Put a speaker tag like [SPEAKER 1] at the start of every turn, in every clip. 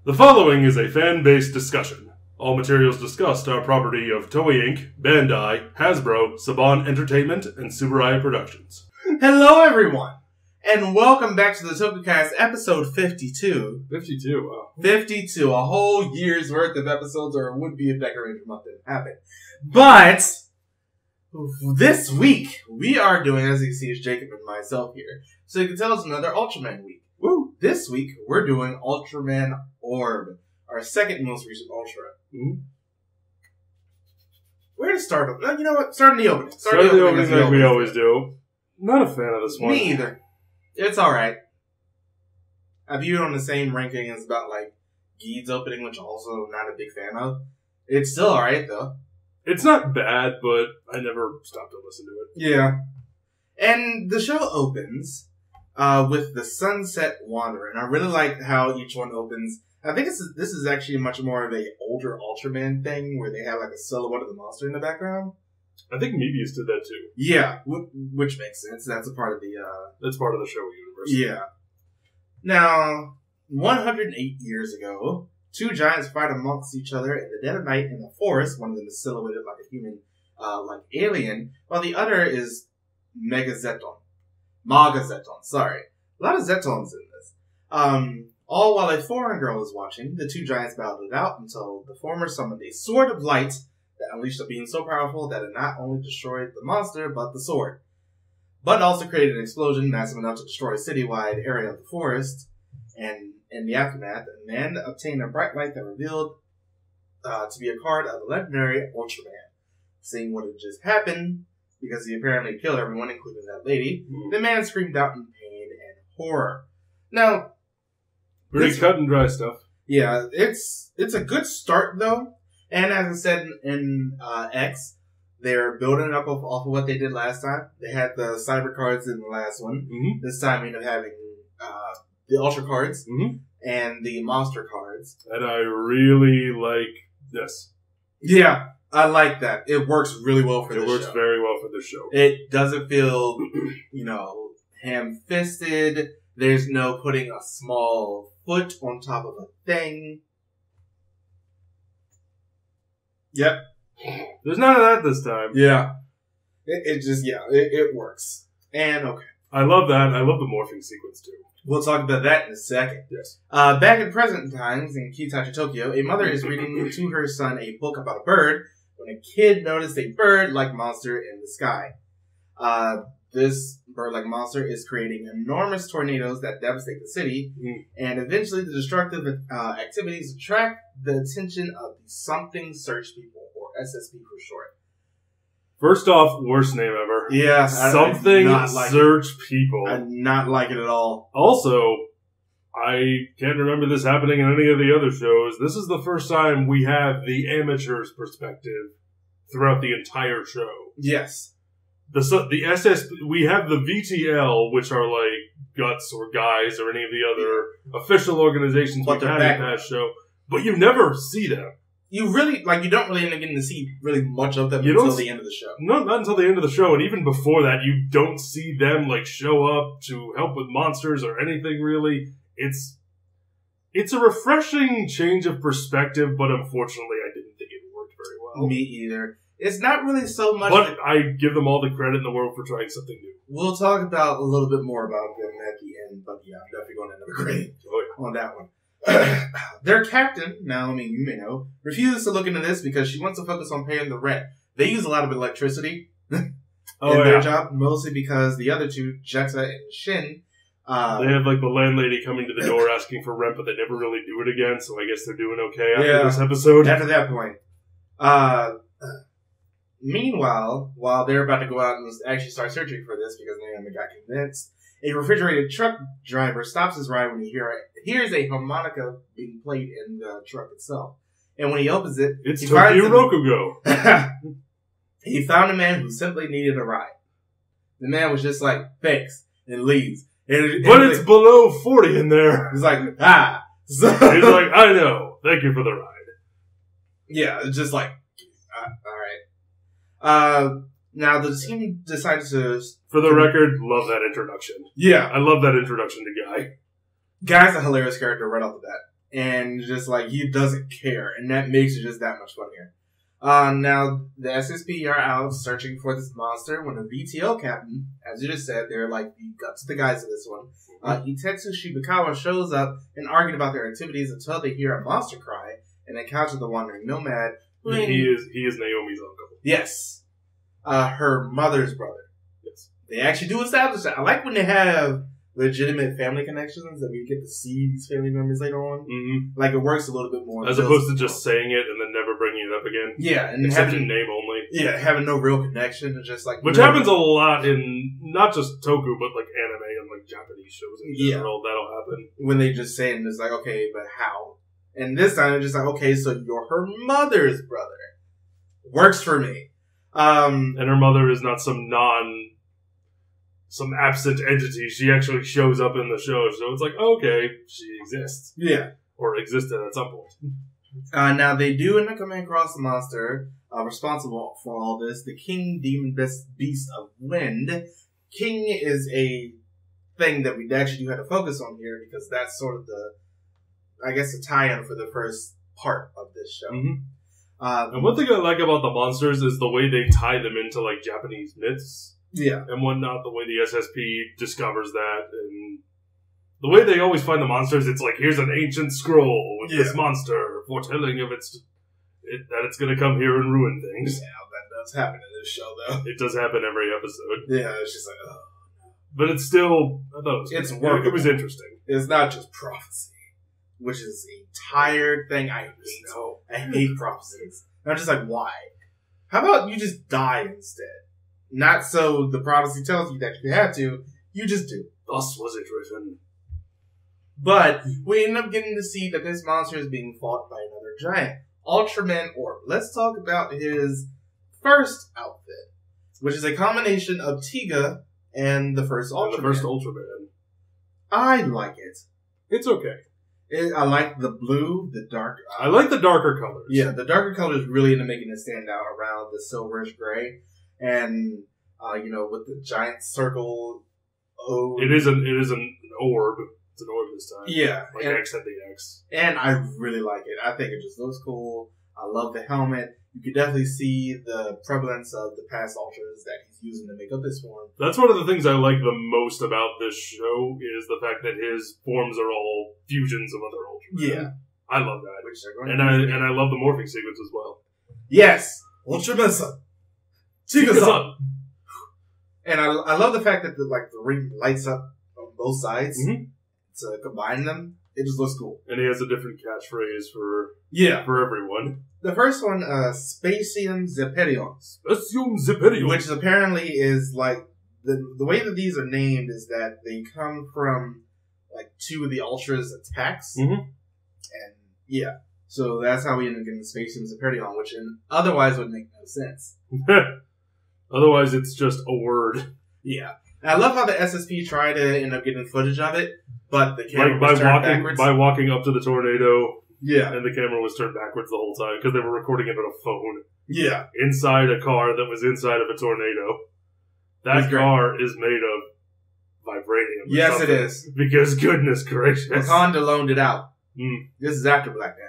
[SPEAKER 1] The following is a fan-based discussion. All materials discussed are property of Toei Inc., Bandai, Hasbro, Saban Entertainment, and Tsuburaya Productions.
[SPEAKER 2] Hello, everyone, and welcome back to the Tokucast episode 52.
[SPEAKER 1] 52, wow.
[SPEAKER 2] 52, a whole year's worth of episodes, or it would be if Decorator Month didn't happen. But this week, we are doing, as you can see, it's Jacob and myself here, so you can tell it's another Ultraman week. Woo! This week, we're doing Ultraman Orb, our second most recent Ultra. Mm-hmm. Where to start? You know what? Start in the opening.
[SPEAKER 1] Start in the opening like we always do. Not a fan of this one.
[SPEAKER 2] Me either. It's alright. I view it on the same ranking as about, like, Geed's opening, which I'm also not a big fan of. It's still alright, though.
[SPEAKER 1] It's not bad, but I never stopped to listen to it.
[SPEAKER 2] Yeah. And the show opens with the Sunset Wanderer, and I really like how each one opens. I think this is actually much more of a older Ultraman thing, where they have like a silhouette of the monster in the background.
[SPEAKER 1] I think Mebius did that too.
[SPEAKER 2] Yeah, which makes sense. That's a part of the
[SPEAKER 1] that's part of the show universe.
[SPEAKER 2] Yeah. Now, 108 years ago, two giants fight amongst each other in the dead of night in the forest. One of them is silhouetted like a human, like alien, while the other is Magazeton, sorry. A lot of Zetons in this. All while a foreign girl is watching, the two giants battled it out until the former summoned a sword of light that unleashed a beam so powerful that it not only destroyed the monster, but the sword. But also created an explosion massive enough to destroy a citywide area of the forest. And in the aftermath, a man obtained a bright light that revealed to be a card of the legendary Ultraman. Seeing what had just happened, because he apparently killed everyone, including that lady, the man screamed out in pain and horror. Now,
[SPEAKER 1] pretty cut and dry stuff.
[SPEAKER 2] Yeah, it's a good start, though. And as I said in X, they're building it up off of what they did last time. They had the cyber cards in the last one. Mm-hmm. This time we end up having the Ultra cards and the monster cards.
[SPEAKER 1] And I really like this.
[SPEAKER 2] Yeah, I like that. It works really well for the show.
[SPEAKER 1] It works very well for the show.
[SPEAKER 2] It doesn't feel, ham-fisted. There's no putting a small foot on top of a thing. Yep.
[SPEAKER 1] There's none of that this time.
[SPEAKER 2] Yeah. It works. And, okay.
[SPEAKER 1] I love that. I love the morphing sequence, too.
[SPEAKER 2] We'll talk about that in a second.
[SPEAKER 1] Yes.
[SPEAKER 2] Back in present times, in Kitachi, Tokyo, a mother is reading to her son a book about a bird when a kid noticed a bird-like monster in the sky. This bird-like monster is creating enormous tornadoes that devastate the city, and eventually the destructive activities attract the attention of the Something Search People, or SSP for short.
[SPEAKER 1] First off, worst name ever.
[SPEAKER 2] Yeah.
[SPEAKER 1] Something Search People.
[SPEAKER 2] I did not like it at all.
[SPEAKER 1] Also, I can't remember this happening in any of the other shows. This is the first time we have the amateur's perspective throughout the entire show.
[SPEAKER 2] Yes.
[SPEAKER 1] The SS, we have the VTL, which are like Guts or Guys or any of the other official organizations we've had in that show, but you never see them.
[SPEAKER 2] You don't really end up getting to see really much of them until the end of the show.
[SPEAKER 1] No, not until the end of the show, and even before that, you don't see them like show up to help with monsters or anything really. It's a refreshing change of perspective, but unfortunately, I didn't think it worked very well.
[SPEAKER 2] Me either. It's not really so much.
[SPEAKER 1] But I give them all the credit in the world for trying something new.
[SPEAKER 2] We'll talk about a little bit more about them at the end, but yeah, I'm definitely going to end up agreeing on that one. Their captain, Naomi Umeno, refuses to look into this because she wants to focus on paying the rent. They use a lot of electricity in their job, mostly because the other two, Jetta and Shin,
[SPEAKER 1] they have like the landlady coming to the door asking for rent, but they never really do it again, so I guess they're doing okay after this episode.
[SPEAKER 2] After that point. Meanwhile, while they're about to go out and actually start searching for this because Naomi got convinced, a refrigerated truck driver stops his ride when he hears a harmonica being played in the truck itself. And when he opens it,
[SPEAKER 1] it's Tokyo Rokugo.
[SPEAKER 2] He found a man who simply needed a ride. The man was just like, thanks, and leaves.
[SPEAKER 1] But it's below 40 in there.
[SPEAKER 2] He's like,
[SPEAKER 1] So he's like, I know. Thank you for the ride.
[SPEAKER 2] Yeah, it's just like, alright. Now, the team decided to...
[SPEAKER 1] For the record, love that introduction.
[SPEAKER 2] Yeah.
[SPEAKER 1] I love that introduction to Guy.
[SPEAKER 2] Guy's a hilarious character right off the bat. And just like, he doesn't care. And that makes it just that much funnier. Now, the SSP are out searching for this monster when the VTO captain, as you just said, they're like the guts of the guys of this one. Itetsu Shibakawa shows up and arguing about their activities until they hear a monster cry and encounter the wandering nomad.
[SPEAKER 1] He is Naomi's uncle.
[SPEAKER 2] Yes. Her mother's brother.
[SPEAKER 1] Yes.
[SPEAKER 2] They actually do establish that. I like when they have legitimate family connections that we get to see these family members later on.
[SPEAKER 1] Mm-hmm.
[SPEAKER 2] Like, it works a little bit more.
[SPEAKER 1] As opposed to just saying it and then never bringing it up again.
[SPEAKER 2] Yeah. And
[SPEAKER 1] except in name only.
[SPEAKER 2] Yeah, having no real connection. And just like...
[SPEAKER 1] Which happens a lot in not just Toku, but like anime and like Japanese shows in general. That'll happen.
[SPEAKER 2] When they just say it and it's like, okay, but how? And this time it's just like, okay, so you're her mother's brother. Works for me.
[SPEAKER 1] And her mother is not some absent entity. She actually shows up in the show. So it's like, okay, she exists.
[SPEAKER 2] Yeah.
[SPEAKER 1] Or existed at some point.
[SPEAKER 2] Now, they do end up coming across the monster responsible for all this. The King Demon Beast of Wind. King is a thing that we actually do have to focus on here because that's sort of the, I guess, the tie-in for the first part of this show.
[SPEAKER 1] Mm-hmm. And one thing I like about the monsters is the way they tie them into like Japanese myths.
[SPEAKER 2] Yeah.
[SPEAKER 1] And whatnot, the way the SSP discovers that, and the way they always find the monsters, it's like, here's an ancient scroll with this monster foretelling of that it's going to come here and ruin things.
[SPEAKER 2] Yeah, that does happen in this show, though.
[SPEAKER 1] It does happen every episode.
[SPEAKER 2] Yeah, it's just like, oh.
[SPEAKER 1] But it's still, I thought it was interesting.
[SPEAKER 2] It's not just prophecy, which is a tired thing I hate.
[SPEAKER 1] No.
[SPEAKER 2] I hate prophecies. I'm just like, why? How about you just die instead? Not so the prophecy tells you that you have to, you just do.
[SPEAKER 1] Thus was it written.
[SPEAKER 2] But we end up getting to see that this monster is being fought by another giant, Ultraman Orb. Let's talk about his first outfit, which is a combination of Tiga and the first Ultraman.
[SPEAKER 1] The first Ultraman.
[SPEAKER 2] I like it.
[SPEAKER 1] It's okay.
[SPEAKER 2] I like the blue, the dark.
[SPEAKER 1] I like the darker colors.
[SPEAKER 2] Yeah, the darker colors really end up making it stand out around the silverish gray. And, with the giant circle.
[SPEAKER 1] It is an orb. It's an orb this time.
[SPEAKER 2] Yeah.
[SPEAKER 1] Like X had the X.
[SPEAKER 2] And I really like it. I think it just looks cool. I love the helmet. You could definitely see the prevalence of the past Ultras that he's using to make up this form.
[SPEAKER 1] That's one of the things I like the most about this show is the fact that his forms are all fusions of other Ultras.
[SPEAKER 2] Yeah.
[SPEAKER 1] I love that.
[SPEAKER 2] Which they're going
[SPEAKER 1] and I love the morphing sequence as well.
[SPEAKER 2] Yes! Ultraman-san! Tiga-san! And I love the fact that the ring lights up on both sides to combine them. It just looks cool.
[SPEAKER 1] And he has a different catchphrase for everyone.
[SPEAKER 2] The first one, Spacium Zeperion.
[SPEAKER 1] Spacium Zeperion.
[SPEAKER 2] Which apparently is like, the way that these are named is that they come from like two of the Ultra's attacks.
[SPEAKER 1] Mm-hmm.
[SPEAKER 2] And yeah. So that's how we end up getting Spacium Zeperion, which otherwise would make no sense.
[SPEAKER 1] Otherwise, it's just a word.
[SPEAKER 2] Yeah. And I love how the SSP tried to end up getting footage of it, but the camera was turned backwards.
[SPEAKER 1] By walking up to the tornado.
[SPEAKER 2] Yeah.
[SPEAKER 1] And the camera was turned backwards the whole time because they were recording it on a phone.
[SPEAKER 2] Yeah. Inside
[SPEAKER 1] a car that was inside of a tornado. That car is made of vibranium.
[SPEAKER 2] Yes, it is.
[SPEAKER 1] Because goodness gracious.
[SPEAKER 2] Wakanda loaned it out. This is after Black Panther.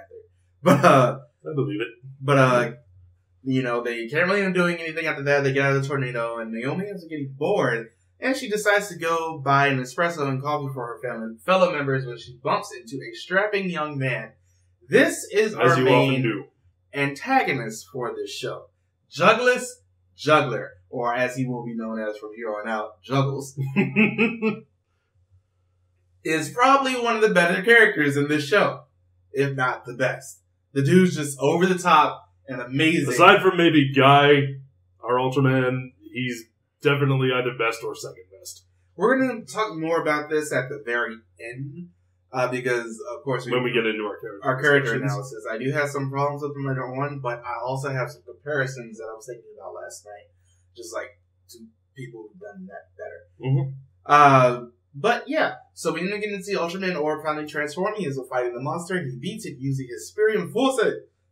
[SPEAKER 2] But,
[SPEAKER 1] I believe it.
[SPEAKER 2] But, they can't really end up doing anything after that. They get out of the tornado, and Naomi ends up getting bored, and she decides to go buy an espresso and coffee for her fellow members when she bumps into a strapping young man. This is our main antagonist for this show. Juggles Juggler, or as he will be known as from here on out, Juggles, is probably one of the better characters in this show, if not the best. The dude's just over the top and amazing.
[SPEAKER 1] Aside from maybe Guy, our Ultraman, he's definitely either best or second best.
[SPEAKER 2] We're going to talk more about this at the very end, because, of course,
[SPEAKER 1] when we get into our
[SPEAKER 2] character analysis. I do have some problems with them later on, but I also have some comparisons that I was thinking about last night, just like to people who've done that better. But yeah, so we end up getting to see Ultraman Orb finally transform. He is fighting the monster. He beats it using his Spirium Force,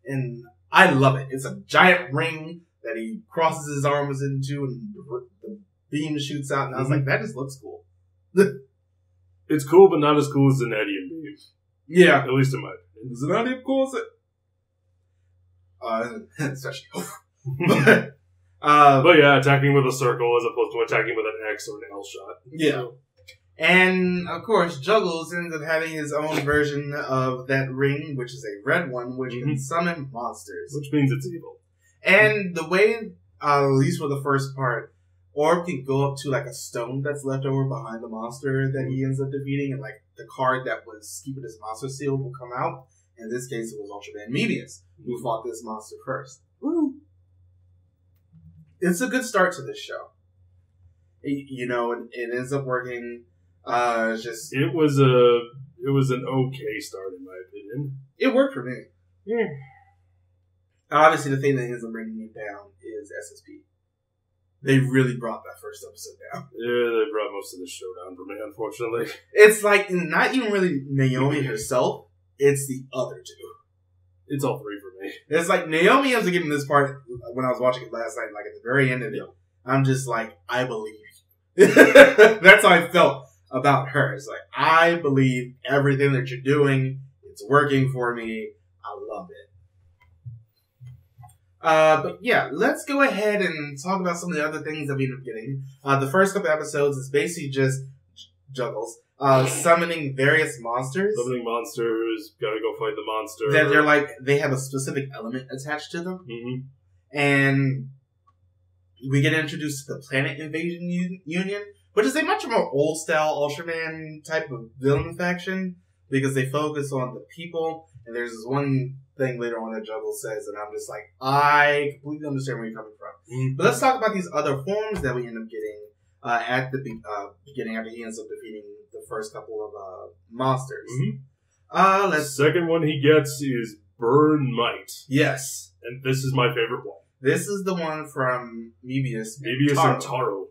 [SPEAKER 2] and I love it. It's a giant ring that he crosses his arms into, and the beam shoots out. And I was like, that just looks cool.
[SPEAKER 1] It's cool, but not as cool as the Nadian beam.
[SPEAKER 2] Yeah.
[SPEAKER 1] At least in my opinion.
[SPEAKER 2] Is it not, of course? Especially.
[SPEAKER 1] But yeah, attacking with a circle as opposed to attacking with an X or an L shot.
[SPEAKER 2] Yeah.
[SPEAKER 1] So.
[SPEAKER 2] And, of course, Juggles ends up having his own version of that ring, which is a red one, which can summon monsters.
[SPEAKER 1] Which means it's evil.
[SPEAKER 2] And the way, at least for the first part, Orb can go up to, like, a stone that's left over behind the monster that he ends up defeating, and, like, the card that was keeping his monster sealed will come out. In this case, it was Ultraman Mebius, who fought this monster first. Woo! It's a good start to this show. You know, it ends up working.
[SPEAKER 1] It was an okay start in my opinion.
[SPEAKER 2] It worked for me.
[SPEAKER 1] Yeah.
[SPEAKER 2] Obviously, the thing that ends up bringing me down is SSP. They really brought that first episode down.
[SPEAKER 1] Yeah, they brought most of the show down for me, unfortunately.
[SPEAKER 2] It's like not even really Naomi herself. It's the other two.
[SPEAKER 1] It's all three for me.
[SPEAKER 2] It's like Naomi ends up getting this part when I was watching it last night. Like at the very end of it, I'm just like, I believe you. That's how I felt about her. It's like, I believe everything that you're doing. It's working for me. I love it. But yeah, let's go ahead and talk about some of the other things that we end up getting. The first couple episodes is basically just Juggles summoning various monsters.
[SPEAKER 1] Summoning monsters, gotta go fight the monster.
[SPEAKER 2] That they're like, they have a specific element attached to them.
[SPEAKER 1] Mm-hmm.
[SPEAKER 2] And we get introduced to the Planet Invasion Union, which is a much more old-style Ultraman type of villain faction, because they focus on the people, and there's this one thing later on that Juggles says, and I'm just like, I completely understand where you're coming from.
[SPEAKER 1] Mm-hmm.
[SPEAKER 2] But let's talk about these other forms that we end up getting at the beginning after he ends up defeating the first couple of monsters.
[SPEAKER 1] The second one he gets is Burn Might.
[SPEAKER 2] Yes.
[SPEAKER 1] And this is my favorite one.
[SPEAKER 2] This is the one from Mebius
[SPEAKER 1] and Taro.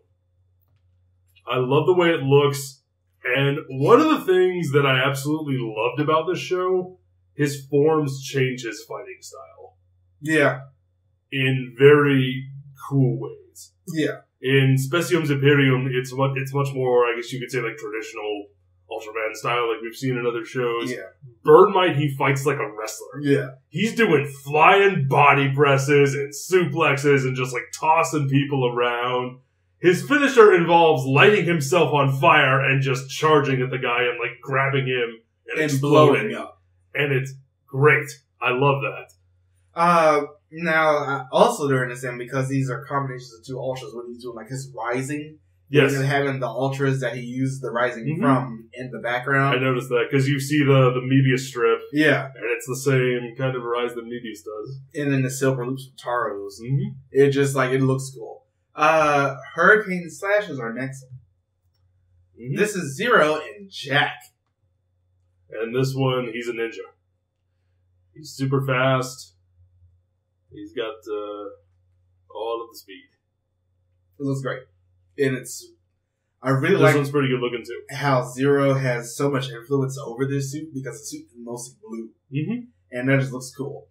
[SPEAKER 1] I love the way it looks. And one of the things that I absolutely loved about this show, his forms change his fighting style.
[SPEAKER 2] Yeah.
[SPEAKER 1] In very cool ways.
[SPEAKER 2] Yeah.
[SPEAKER 1] In Specium's Imperium, it's much more, I guess you could say, like traditional Ultraman style, like we've seen in other shows.
[SPEAKER 2] Yeah.
[SPEAKER 1] Burn Might, he fights like a wrestler.
[SPEAKER 2] Yeah. He's
[SPEAKER 1] doing flying body presses and suplexes and just like tossing people around. His finisher involves lighting himself on fire and just charging at the guy and like grabbing him and exploding.
[SPEAKER 2] Up.
[SPEAKER 1] And it's great. I love that.
[SPEAKER 2] Now, also during this end, because these are combinations of two ultras, when he's doing like his rising,
[SPEAKER 1] yes,
[SPEAKER 2] and having the ultras that he used the rising from in the background.
[SPEAKER 1] I noticed that because you see the Mebius strip,
[SPEAKER 2] yeah,
[SPEAKER 1] and it's the same kind of rise that Mebius does,
[SPEAKER 2] and then the silver loops from Taro's. It just like it looks cool. Hurricane Slash is our next one. This is Zero and Jack,
[SPEAKER 1] and this one he's a ninja. He's super fast. He's got all of the speed.
[SPEAKER 2] It looks great. And I really
[SPEAKER 1] this
[SPEAKER 2] like
[SPEAKER 1] one's pretty good looking too.
[SPEAKER 2] How Zero has so much influence over this suit because the suit is mostly blue. And that just looks cool.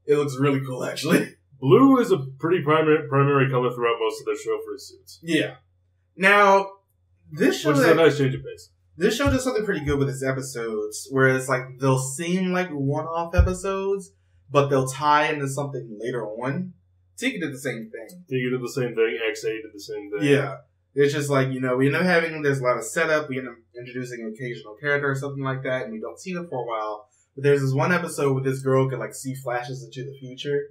[SPEAKER 2] It looks really cool, actually.
[SPEAKER 1] Blue is a pretty primary color throughout most of the show for his suits.
[SPEAKER 2] Yeah. Now, this show...
[SPEAKER 1] Which is a nice change of pace.
[SPEAKER 2] This show does something pretty good with its episodes, where it's like, they'll seem like one-off episodes, but they'll tie into something later on. Tiki did the same thing.
[SPEAKER 1] Tiki did the same thing. XA did the same thing.
[SPEAKER 2] Yeah. It's just like, you know, we end up having, there's a lot of setup, we end up introducing an occasional character or something like that, and we don't see them for a while. But there's this one episode where this girl can, like, see flashes into the future,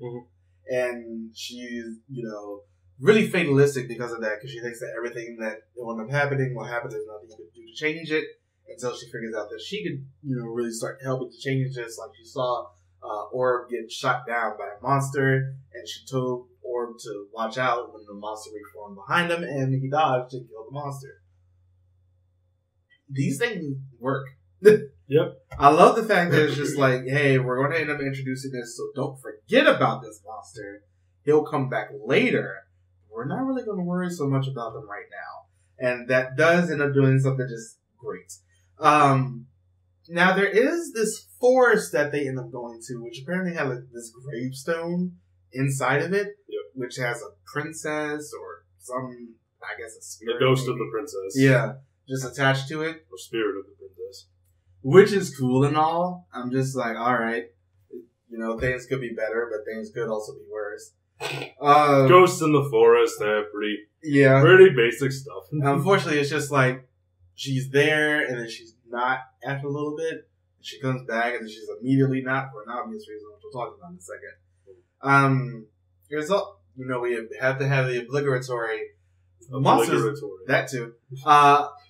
[SPEAKER 2] and she's, you know, really fatalistic because of that, because she thinks that everything that will end up happening will happen, there's nothing you can do to change it, until she figures out that she could, you know, really start helping to change this, like she saw Orb get shot down by a monster, and she told Orb to watch out when the monster reformed behind him, and he dodged and killed the monster. These things work.
[SPEAKER 1] Yep.
[SPEAKER 2] I love the fact that it's just like, hey, we're going to end up introducing this, so don't forget about this monster. He'll come back later. We're not really going to worry so much about them right now. And that does end up doing something just great. Now, there is this forest that they end up going to, which apparently has this gravestone inside of it, which has a princess or some, I guess, a spirit.
[SPEAKER 1] The ghost of the princess.
[SPEAKER 2] Yeah, just attached to it.
[SPEAKER 1] Or spirit of the princess.
[SPEAKER 2] which is cool and all. I'm just like, all right, you know, things could be better, but things could also be worse.
[SPEAKER 1] Ghosts in the forest, pretty basic stuff.
[SPEAKER 2] Unfortunately, it's just like she's there and then she's not after a little bit. She comes back and then she's immediately not for an obvious reason, which we'll talk about in a second. There's all, you know, we have to have the obligatory monsters. That too.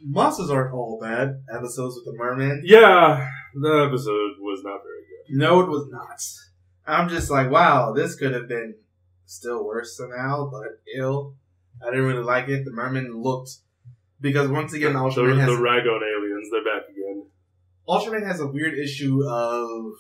[SPEAKER 2] Monsters aren't all bad. Episodes with the merman.
[SPEAKER 1] Yeah, the episode was not very good.
[SPEAKER 2] No, it was not. I'm just like, wow, this could have been still worse somehow, but ill. I didn't really like it. The merman looked, because once again, Ultraman has
[SPEAKER 1] the Ragon aliens. They're back again.
[SPEAKER 2] Ultraman has a weird issue of,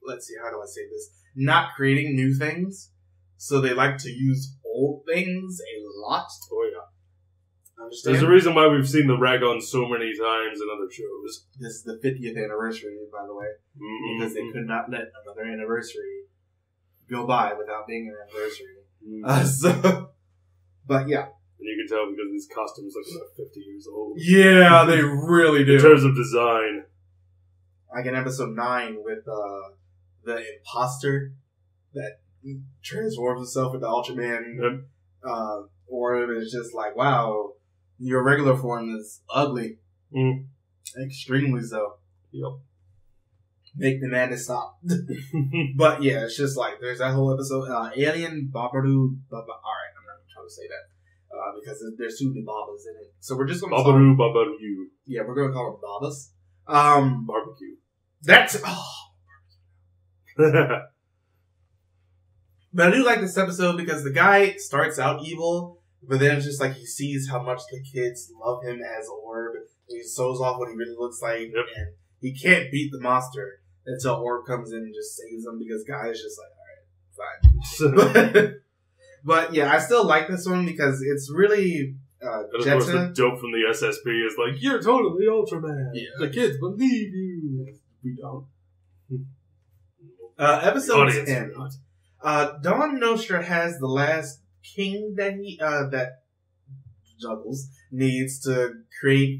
[SPEAKER 2] let's see, how do I say this? Not creating new things. So they like to use old things a lot.
[SPEAKER 1] Oh yeah.
[SPEAKER 2] Understand?
[SPEAKER 1] There's a reason why we've seen the Ragon so many times in other shows.
[SPEAKER 2] This is the 50th anniversary, by the way.
[SPEAKER 1] Mm-hmm.
[SPEAKER 2] Because they could not let another anniversary go by without being an anniversary.
[SPEAKER 1] Mm-hmm.
[SPEAKER 2] But yeah.
[SPEAKER 1] And you can tell because these costumes look like 50 years old.
[SPEAKER 2] Yeah, they really do.
[SPEAKER 1] In terms of design.
[SPEAKER 2] Like in episode 9 with the imposter that transforms himself into Ultraman orb, and it's just like, wow, your regular form is ugly.
[SPEAKER 1] Mm.
[SPEAKER 2] Extremely so.
[SPEAKER 1] Yep.
[SPEAKER 2] Make the madness stop. But yeah, it's just like, there's that whole episode. Alien Babaru. Alright, I'm not going to try to say that. Because there's too many Babas in it. So we're just going to
[SPEAKER 1] Babaru.
[SPEAKER 2] Yeah, we're going to call them Babas.
[SPEAKER 1] Barbecue.
[SPEAKER 2] That's... But I do like this episode because the guy starts out evil, but then it's just like he sees how much the kids love him as Orb. And he shows off what he really looks like, and he can't beat the monster until Orb comes in and just saves him, because Guy is just like, alright, fine. But yeah, I still like this one because it's really
[SPEAKER 1] and of course the dope from the SSP is like, you're totally Ultraman.
[SPEAKER 2] Yeah.
[SPEAKER 1] The kids believe you. We don't.
[SPEAKER 2] Episode 10. Don Nostra has the last king that he that Juggles needs to create.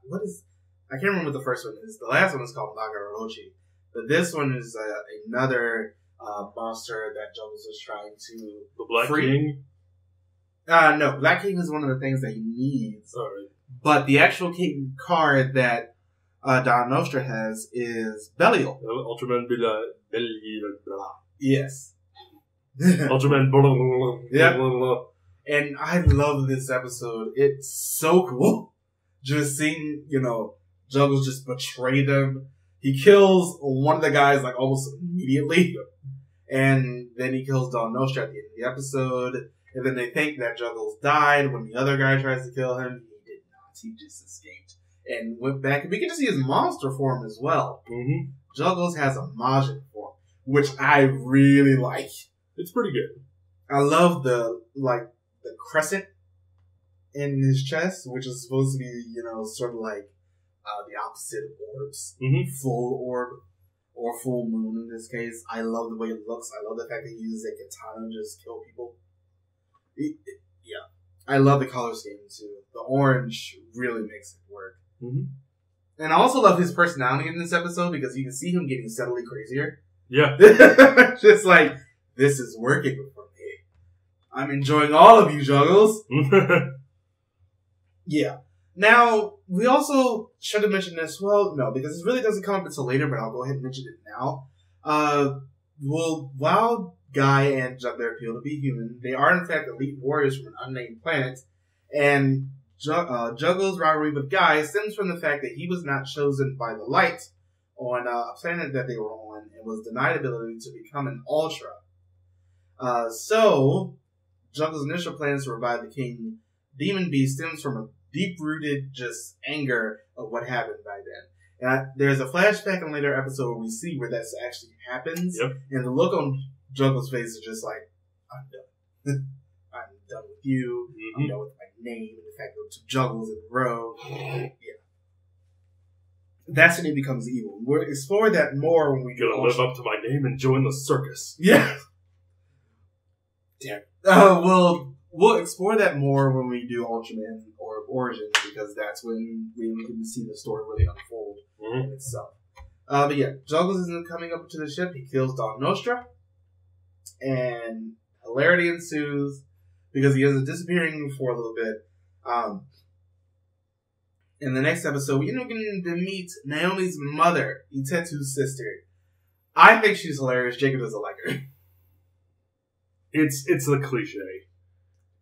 [SPEAKER 2] What is? I can't remember what the first one is. The last one is called Nagarochi, but this one is another monster that Juggles is trying to
[SPEAKER 1] the Black
[SPEAKER 2] free.
[SPEAKER 1] King.
[SPEAKER 2] No, Black King is one of the things that he needs.
[SPEAKER 1] All right.
[SPEAKER 2] But the actual king card that Don Nostra has is Belial.
[SPEAKER 1] Ultraman Belial.
[SPEAKER 2] Yes.
[SPEAKER 1] Ultraman.
[SPEAKER 2] Yep. And I love this episode. It's so cool. Just seeing, Juggles just betray them. He kills one of the guys like almost immediately. And then he kills Don Nostra at the end of the episode. And then they think that Juggles died when the other guy tries to kill him. He did not. He just escaped and went back. And we get to see his monster form as well.
[SPEAKER 1] Mm-hmm.
[SPEAKER 2] Juggles has a Majin form, which I really like.
[SPEAKER 1] It's pretty good.
[SPEAKER 2] I love the crescent in his chest, which is supposed to be, sort of like the opposite of orbs.
[SPEAKER 1] Mm-hmm.
[SPEAKER 2] Full orb or full moon in this case. I love the way it looks. I love the fact that he uses a katana to just kill people. Yeah. I love the color scheme too. The orange really makes it work.
[SPEAKER 1] Mm-hmm.
[SPEAKER 2] And I also love his personality in this episode because you can see him getting steadily crazier.
[SPEAKER 1] Yeah.
[SPEAKER 2] Just like, this is working for me. I'm enjoying all of you, Juggles. Yeah. Now, we also should have mentioned this. Well, no, because this really doesn't come up until later, but I'll go ahead and mention it now. While Guy and Juggler appeal to be human, they are in fact elite warriors from an unnamed planet, and Juggles' rivalry with Guy stems from the fact that he was not chosen by the light on a planet that they were on and was denied ability to become an Ultra. So, Juggles' initial plans to revive the King Demon Beast stems from a deep-rooted just anger of what happened by then. And there's a flashback in a later episode where we see where that actually happens. Yep. And the look on Juggles' face is just like, I'm done. I'm done with you. Mm-hmm. I'm done with my name and the fact that two Juggles in a row. Yeah. That's when he becomes evil. We'll explore that more when we
[SPEAKER 1] get to live up to my name and join the circus.
[SPEAKER 2] Yeah. Damn. We'll we'll explore that more when we do Ultraman Orb Origins, because that's when we can see the story really unfold in itself. But yeah, Juggles isn't coming up to the ship. He kills Dawn Nostra, and hilarity ensues because he ends up disappearing for a little bit. In the next episode, we end up getting to meet Naomi's mother, Itetsu's sister. I think she's hilarious. Jacob doesn't like her.
[SPEAKER 1] It's the cliche.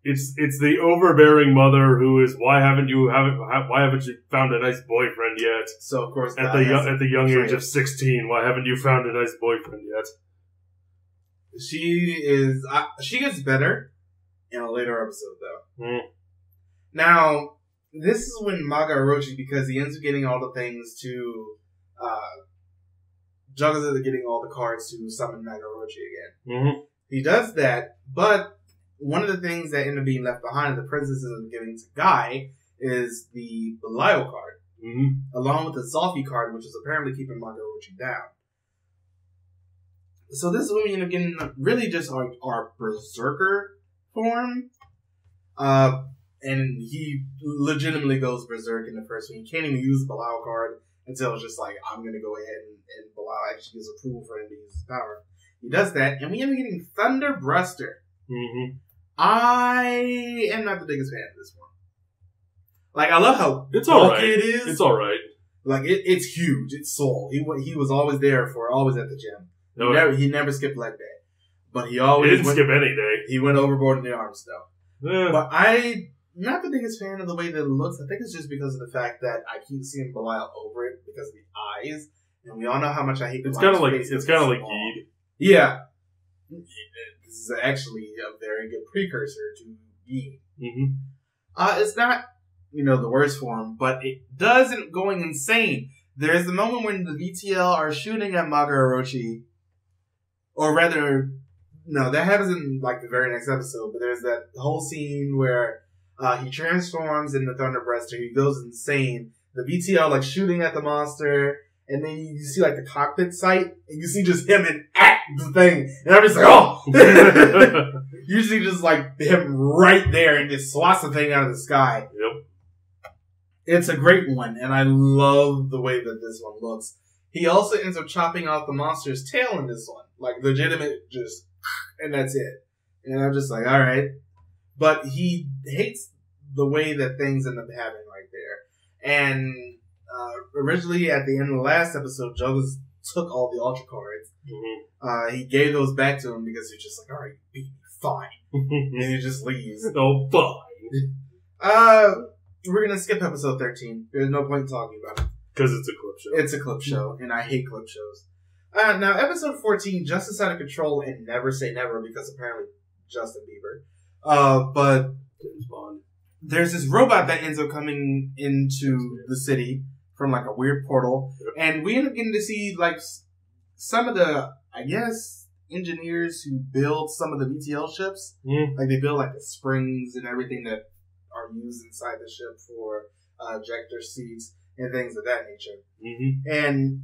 [SPEAKER 1] It's the overbearing mother who is, why haven't you found a nice boyfriend yet?
[SPEAKER 2] So of course
[SPEAKER 1] at the young age of 16, why haven't you found a nice boyfriend yet?
[SPEAKER 2] She gets better in a later episode though. Now, this is when Maga Orochi, because he ends up getting all the things to Juggles ends up getting all the cards to summon Maga Orochi again. He does that, but one of the things that end up being left behind, the princess ends up giving to Guy, is the Belial card. Along with the Zolfi card, which is apparently keeping Maga Orochi down. So this is when we end up getting really just our Berserker form. And he legitimately goes Berserk in the first one. He can't even use the Belial card until it's just like, I'm going to go ahead and Belial actually gives approval for him to use his power. He does that, and we end up getting Thunder Bruster. I am not the biggest fan of this one. Like, I love how bulky it is.
[SPEAKER 1] It's alright.
[SPEAKER 2] Like, it's huge. It's Soul. He was always there always at the gym. He never skipped leg day. But he didn't
[SPEAKER 1] skip any day.
[SPEAKER 2] He went overboard in the arms, though. Yeah. But I'm not the biggest fan of the way that it looks. I think it's just because of the fact that I keep seeing Belial over it because of the eyes. And we all know how much I hate Belial's face. It's kind of like Geed. Yeah. This is actually a very good precursor to Geed. It's not, the worst form, but it doesn't going insane. There's the moment when the VTL are shooting at Maga Orochi, or rather, no, that happens in like the very next episode, but there's that whole scene where he transforms into Thunder Bruster, he goes insane, the VTL like shooting at the monster, and then you see like the cockpit sight, and you see just him at the thing, and I'm just like, oh! Usually just like him right there and just swats the thing out of the sky.
[SPEAKER 1] Yep.
[SPEAKER 2] It's a great one, and I love the way that this one looks. He also ends up chopping off the monster's tail in this one. Like, legitimate, just, and that's it. And I'm just like, alright. But he hates the way that things end up happening right there. And originally, at the end of the last episode, Juggles took all the Ultra cards. He gave those back to him because he's just like, alright, beat me, fine. And he just leaves.
[SPEAKER 1] Oh, fine.
[SPEAKER 2] We're gonna skip episode 13. There's no point in talking about it.
[SPEAKER 1] Because it's a clip show.
[SPEAKER 2] It's a clip show, and I hate clip shows. Now, episode 14, Justice Out of Control and Never Say Never, because apparently Justin Bieber. But
[SPEAKER 1] James Bond.
[SPEAKER 2] There's this robot that ends up coming into the city from like a weird portal, and we end up getting to see like some of the, I guess, engineers who build some of the VTL ships. Like they build like the springs and everything that are used inside the ship for ejector seats and things of that nature. And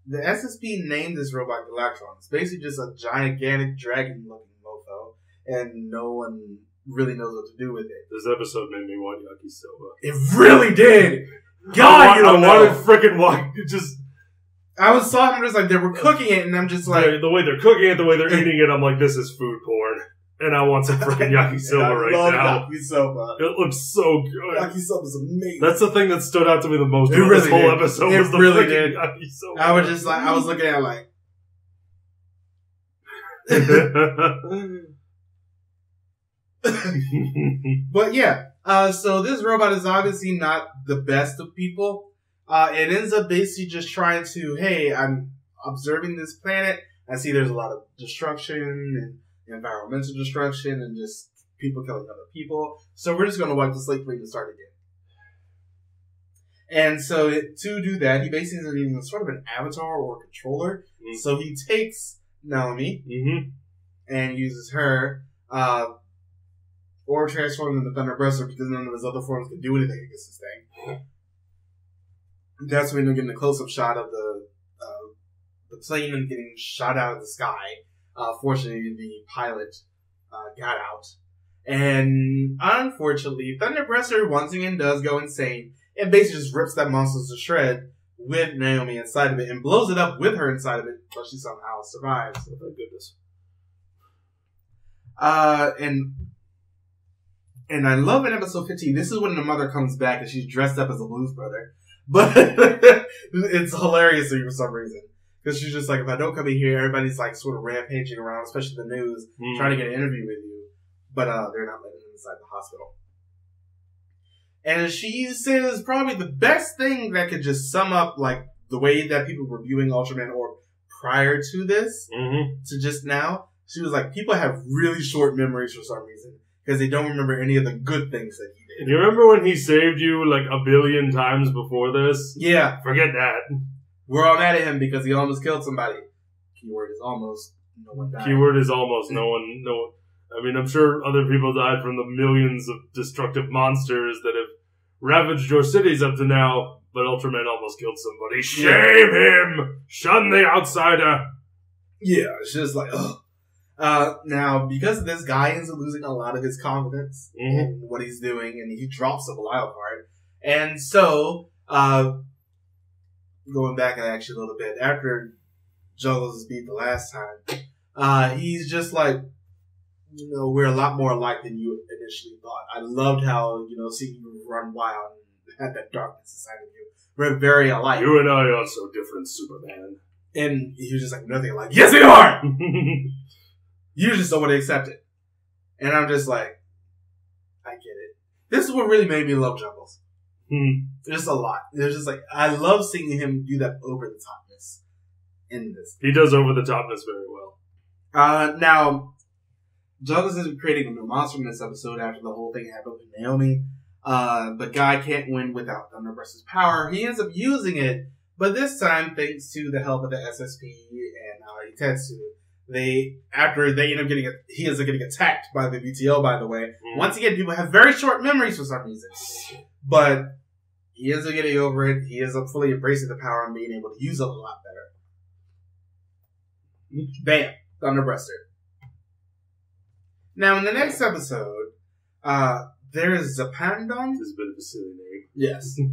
[SPEAKER 2] the SSP named this robot Galactron. It's basically just a gigantic dragon-looking mofo, and no one really knows what to do with it.
[SPEAKER 1] This episode made me want yakisoba.
[SPEAKER 2] It really did! God,
[SPEAKER 1] I wanted frickin' just...
[SPEAKER 2] I was talking just like they were cooking it, and I'm just like...
[SPEAKER 1] The way they're cooking it, the way they're eating it, I'm like, this is food porn. And I want some freaking yakisoba right now.
[SPEAKER 2] I love yakisoba.
[SPEAKER 1] It looks so good.
[SPEAKER 2] Yakisoba is amazing.
[SPEAKER 1] That's the thing that stood out to me the most through this whole episode.
[SPEAKER 2] It
[SPEAKER 1] was the
[SPEAKER 2] really
[SPEAKER 1] freaking
[SPEAKER 2] did.
[SPEAKER 1] Yakisoba.
[SPEAKER 2] I was just like, I was looking at it like... But yeah, so this robot is obviously not the best of people. It ends up basically just trying to, hey, I'm observing this planet. I see there's a lot of destruction and environmental destruction and just people killing other people. So we're just going to wipe the slate clean and start again. And so to do that, he basically is using sort of an avatar or controller. So he takes Naomi and uses her, or transforms into Thunder Bruster because none of his other forms can do anything against this thing. That's when you're getting a close-up shot of the plane and getting shot out of the sky. Fortunately, the pilot got out. And unfortunately, Thunderbuster once again does go insane and basically just rips that monster to shred with Naomi inside of it and blows it up with her inside of it, but she somehow survives.
[SPEAKER 1] Oh, thank goodness.
[SPEAKER 2] And I love in episode 15, this is when the mother comes back and she's dressed up as a Blues Brother. But it's hilarious to me for some reason. Because she's just like, if I don't come in here, everybody's like sort of rampaging around, especially the news, trying to get an interview with you. But they're not letting them inside the hospital. And she says probably the best thing that could just sum up like the way that people were viewing Ultraman Orb prior to this, to just now. She was like, people have really short memories for some reason. Because they don't remember any of the good things that he did.
[SPEAKER 1] You remember when he saved you like a billion times before this?
[SPEAKER 2] Yeah.
[SPEAKER 1] Forget that.
[SPEAKER 2] We're all mad at him because he almost killed somebody. Keyword is almost. No one died.
[SPEAKER 1] Keyword is almost. No one. I mean, I'm sure other people died from the millions of destructive monsters that have ravaged your cities up to now. But Ultraman almost killed somebody. Shame him! Shun the outsider!
[SPEAKER 2] Yeah, it's just like, ugh. Now, because of this, guy ends up losing a lot of his confidence in what he's doing, and he drops a Belial card. And so, going back actually a little bit, after Juggles is beat the last time, he's just like, you know, we're a lot more alike than you initially thought. I loved how, you know, seeing you run wild and had that darkness inside of you. We're very alike.
[SPEAKER 1] You and I are so different, Superman.
[SPEAKER 2] And he was just like, nothing like, yes, we are! You just don't want to accept it. And I'm just like, I get it. This is what really made me love Juggles. Just a lot. There's just like, I love seeing him do that over the topness in this.
[SPEAKER 1] He does over the topness very well.
[SPEAKER 2] Now, Juggles is creating a new monster in this episode after the whole thing happened with Naomi. But Guy can't win without Thunderburst's power. He ends up using it, but this time, thanks to the help of the SSP and Itetsu, he ends up getting attacked by the VTO, by the way. Once again, people have very short memories for some reason. But he ends up getting over it. He ends up fully embracing the power and being able to use it a lot better. Bam! Thunderbuster. Now, in the next episode, there is Zapandon.
[SPEAKER 1] This is a bit of a silly name.
[SPEAKER 2] Yes. I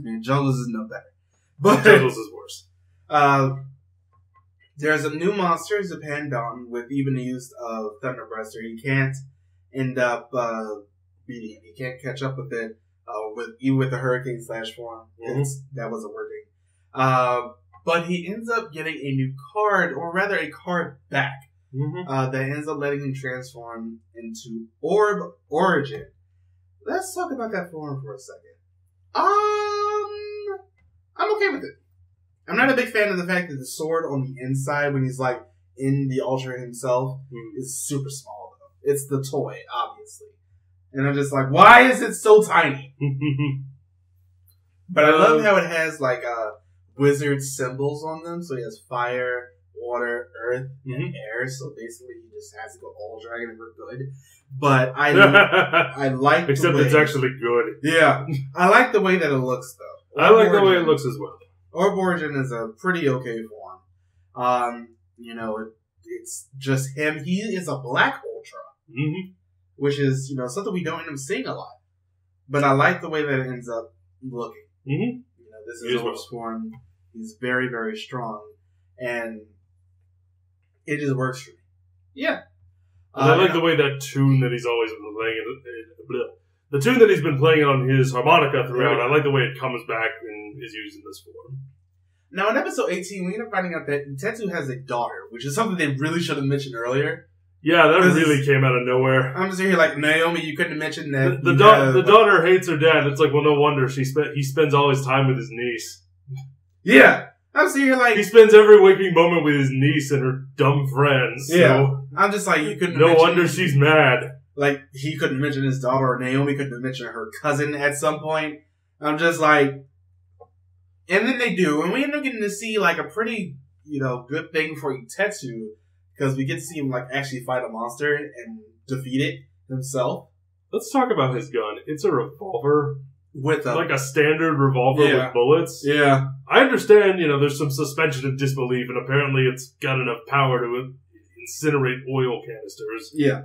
[SPEAKER 2] mean, Juggles is no better. But
[SPEAKER 1] Juggles is worse.
[SPEAKER 2] There's a new monster, Zapandon, with even the use of Thunderbuster. He can't end up beating it. He can't catch up with it, even with the Hurricane Slash form. That wasn't working. But he ends up getting a new card, or rather a card back, that ends up letting him transform into Orb Origin. Let's talk about that form for a second. I'm okay with it. I'm not a big fan of the fact that the sword on the inside, when he's like in the Ultra himself, is super small though. It's the toy, obviously. And I'm just like, why is it so tiny? But I love how it has like wizard symbols on them. So he has fire, water, earth, and air. So basically he just has to go all dragon and we're good. But I like
[SPEAKER 1] except it's actually good.
[SPEAKER 2] Yeah. I like the way that it looks though.
[SPEAKER 1] I like the way it looks as well.
[SPEAKER 2] Orb Origin is a pretty okay form. You know, it's just him. He is a black Ultra. Which is, you know, something we don't end up seeing a lot. But I like the way that it ends up looking. You know, this is Orb's form. He's very, very strong. And it just works for me. Yeah.
[SPEAKER 1] I like the way that tune that he's always been playing. The tune that he's been playing on his harmonica throughout, I like the way it comes back and is used in this form.
[SPEAKER 2] Now, in episode 18, we end up finding out that Tetsu has a daughter, which is something they really should have mentioned earlier.
[SPEAKER 1] Yeah, that really came out of nowhere.
[SPEAKER 2] I'm just here like, Naomi, you couldn't have mentioned that.
[SPEAKER 1] The daughter hates her dad. It's like, well, no wonder. He spends all his time with his niece.
[SPEAKER 2] Yeah. I'm just here like...
[SPEAKER 1] He spends every waking moment with his niece and her dumb friends. So
[SPEAKER 2] yeah. I'm just like, you couldn't
[SPEAKER 1] no wonder she's mad.
[SPEAKER 2] Like, he couldn't mention his daughter, or Naomi couldn't have mentioned her cousin at some point. I'm just like... And then they do, and we end up getting to see, like, a pretty, you know, good thing for Itetsu, because we get to see him, like, actually fight a monster and defeat it himself.
[SPEAKER 1] Let's talk about his gun. It's a revolver.
[SPEAKER 2] With
[SPEAKER 1] like a standard revolver with bullets.
[SPEAKER 2] Yeah.
[SPEAKER 1] I understand, you know, there's some suspension of disbelief, and apparently it's got enough power to incinerate oil canisters.
[SPEAKER 2] Yeah.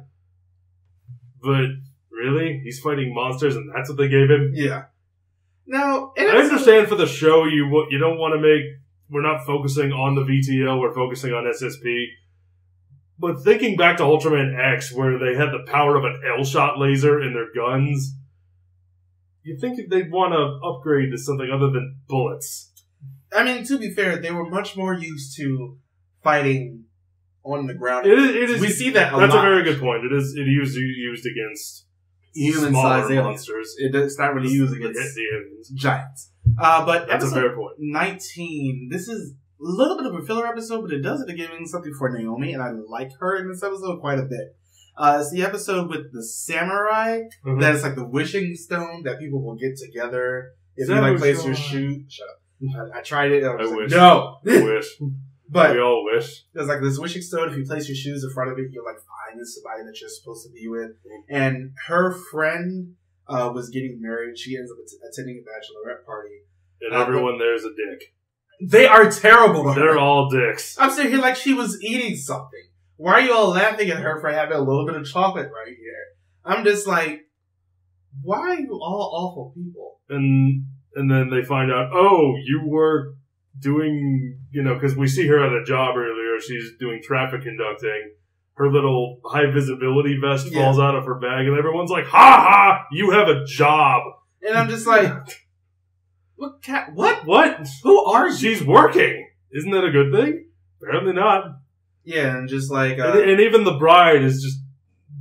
[SPEAKER 1] But really? He's fighting monsters and that's what they gave him?
[SPEAKER 2] Yeah. Now,
[SPEAKER 1] I understand for the show you don't want to make... We're not focusing on the VTL, we're focusing on SSP. But thinking back to Ultraman X, where they had the power of an L-shot laser in their guns, you'd think they'd want to upgrade to something other than bullets.
[SPEAKER 2] I mean, to be fair, they were much more used to fighting on the ground.
[SPEAKER 1] It is.
[SPEAKER 2] We see that a lot.
[SPEAKER 1] That's a very good point. It is used against
[SPEAKER 2] human-sized
[SPEAKER 1] monsters.
[SPEAKER 2] It's not really used against
[SPEAKER 1] the aliens.
[SPEAKER 2] Giants. But
[SPEAKER 1] that's a fair point.
[SPEAKER 2] 19, this is a little bit of a filler episode, but it does end up giving something for Naomi, and I like her in this episode quite a bit. It's the episode with the samurai, that is like the wishing stone that people will get together if you like place your shoe. Shut up. I tried it. I wish. Like, no!
[SPEAKER 1] I wish.
[SPEAKER 2] But
[SPEAKER 1] we all wish.
[SPEAKER 2] There's like this wishing stone. If you place your shoes in front of it, you'll like find somebody that you're supposed to be with. And her friend was getting married. She ends up attending a bachelorette party.
[SPEAKER 1] And everyone there's a dick.
[SPEAKER 2] They are terrible to her.
[SPEAKER 1] They're all dicks.
[SPEAKER 2] I'm sitting here like she was eating something. Why are you all laughing at her for having a little bit of chocolate right here? I'm just like, why are you all awful people?
[SPEAKER 1] And then they find out, oh, you were doing, because we see her at a job earlier. She's doing traffic conducting. Her little high visibility vest falls out of her bag, and everyone's like, ha ha, you have a job.
[SPEAKER 2] And I'm just like, what?
[SPEAKER 1] What?
[SPEAKER 2] Who are you?
[SPEAKER 1] She's working. Isn't that a good thing? Apparently not.
[SPEAKER 2] Yeah, and just like...
[SPEAKER 1] and even the bride is just...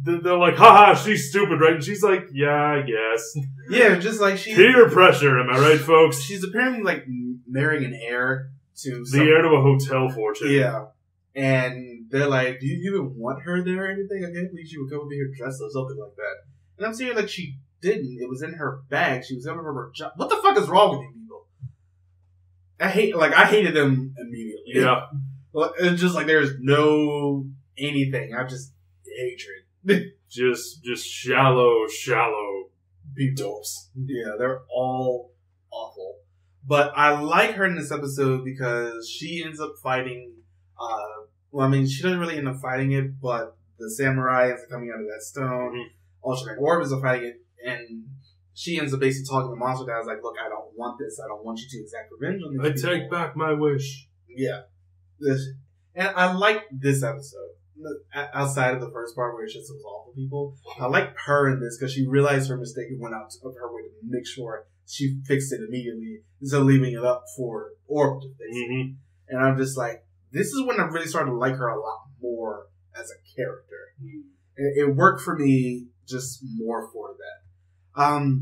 [SPEAKER 1] They're like, haha, she's stupid, right? And she's like, yeah, I guess.
[SPEAKER 2] Yeah, just like she...
[SPEAKER 1] Peer pressure, am I right, folks?
[SPEAKER 2] She's apparently, like, marrying an heir to...
[SPEAKER 1] The heir to a hotel fortune.
[SPEAKER 2] Yeah. And they're like, do you even want her there or anything? I can't believe she would come over here dressed or something like that. And I'm saying, like, she didn't. It was in her bag. She was over her job. What the fuck is wrong with you people? I hated them immediately.
[SPEAKER 1] Yeah.
[SPEAKER 2] It's just like there's no anything. I'm just hatred.
[SPEAKER 1] just shallow
[SPEAKER 2] people. Yeah, they're all awful. But I like her in this episode because she ends up fighting. She doesn't really end up fighting it, but the samurai is coming out of that stone. Ultraman Orb is fighting it, and she ends up basically talking to the monster that was like, "Look, I don't want this. I don't want you to exact revenge on these people.
[SPEAKER 1] Take back my wish."
[SPEAKER 2] Yeah. And I like this episode. Outside of the first part where it's just those awful people, I like her in this because she realized her mistake and went out of her way to make sure she fixed it immediately instead of leaving it up for Orb to fix it. And I'm just like, this is when I really started to like her a lot more as a character. It worked for me just more for that.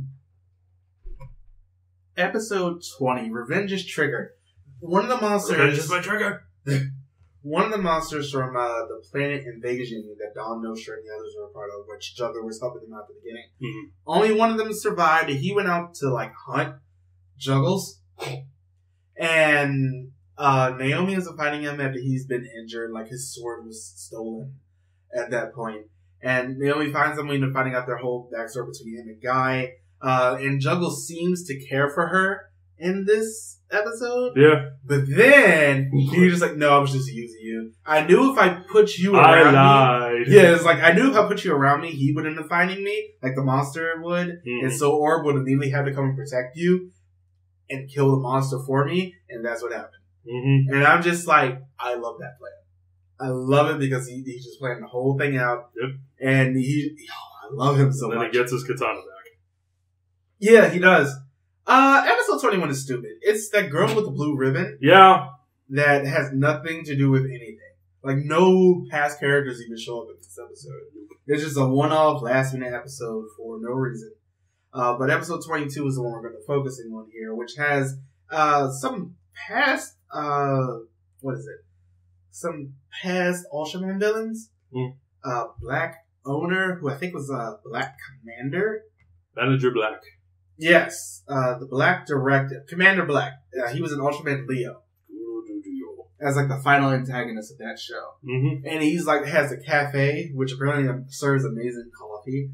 [SPEAKER 2] Episode 20, Revenge is Triggered. One of the monsters...
[SPEAKER 1] Revenge is my trigger!
[SPEAKER 2] One of the monsters from the planet Invasion that Don Nostra and the others were a part of, which Juggler was helping them out at the beginning. Only one of them survived. He went out to hunt Juggles. And Naomi ends up fighting him after he's been injured. Like his sword was stolen at that point. And Naomi finds him when they're finding out their whole backstory between him and Guy. And Juggles seems to care for her in this episode.
[SPEAKER 1] Yeah.
[SPEAKER 2] But then he's just like, no, I was just using you. I knew if I put you around
[SPEAKER 1] me.
[SPEAKER 2] Yeah, it's like I knew if I put you around me, he would end up finding me, like the monster would. And so Orb would immediately have to come and protect you and kill the monster for me, and that's what happened. And I'm just like, I love that plan. I love it because he's just playing the whole thing out. And I love him so much.
[SPEAKER 1] And then he gets his katana back.
[SPEAKER 2] Yeah, he does. Episode 21 is stupid. It's that girl with the blue ribbon.
[SPEAKER 1] Yeah.
[SPEAKER 2] That has nothing to do with anything. Like, no past characters even show up in this episode. It's just a one-off, last-minute episode for no reason. But episode 22 is the one we're going to be focusing on here, which has some past, some past Ultraman villains. Black Owner, who I think was Black Commander.
[SPEAKER 1] Manager Black.
[SPEAKER 2] Yes, the Black Directive. Commander Black. He was an Ultraman Leo. As like the final antagonist of that show. And he's like, has a cafe, which apparently serves amazing coffee.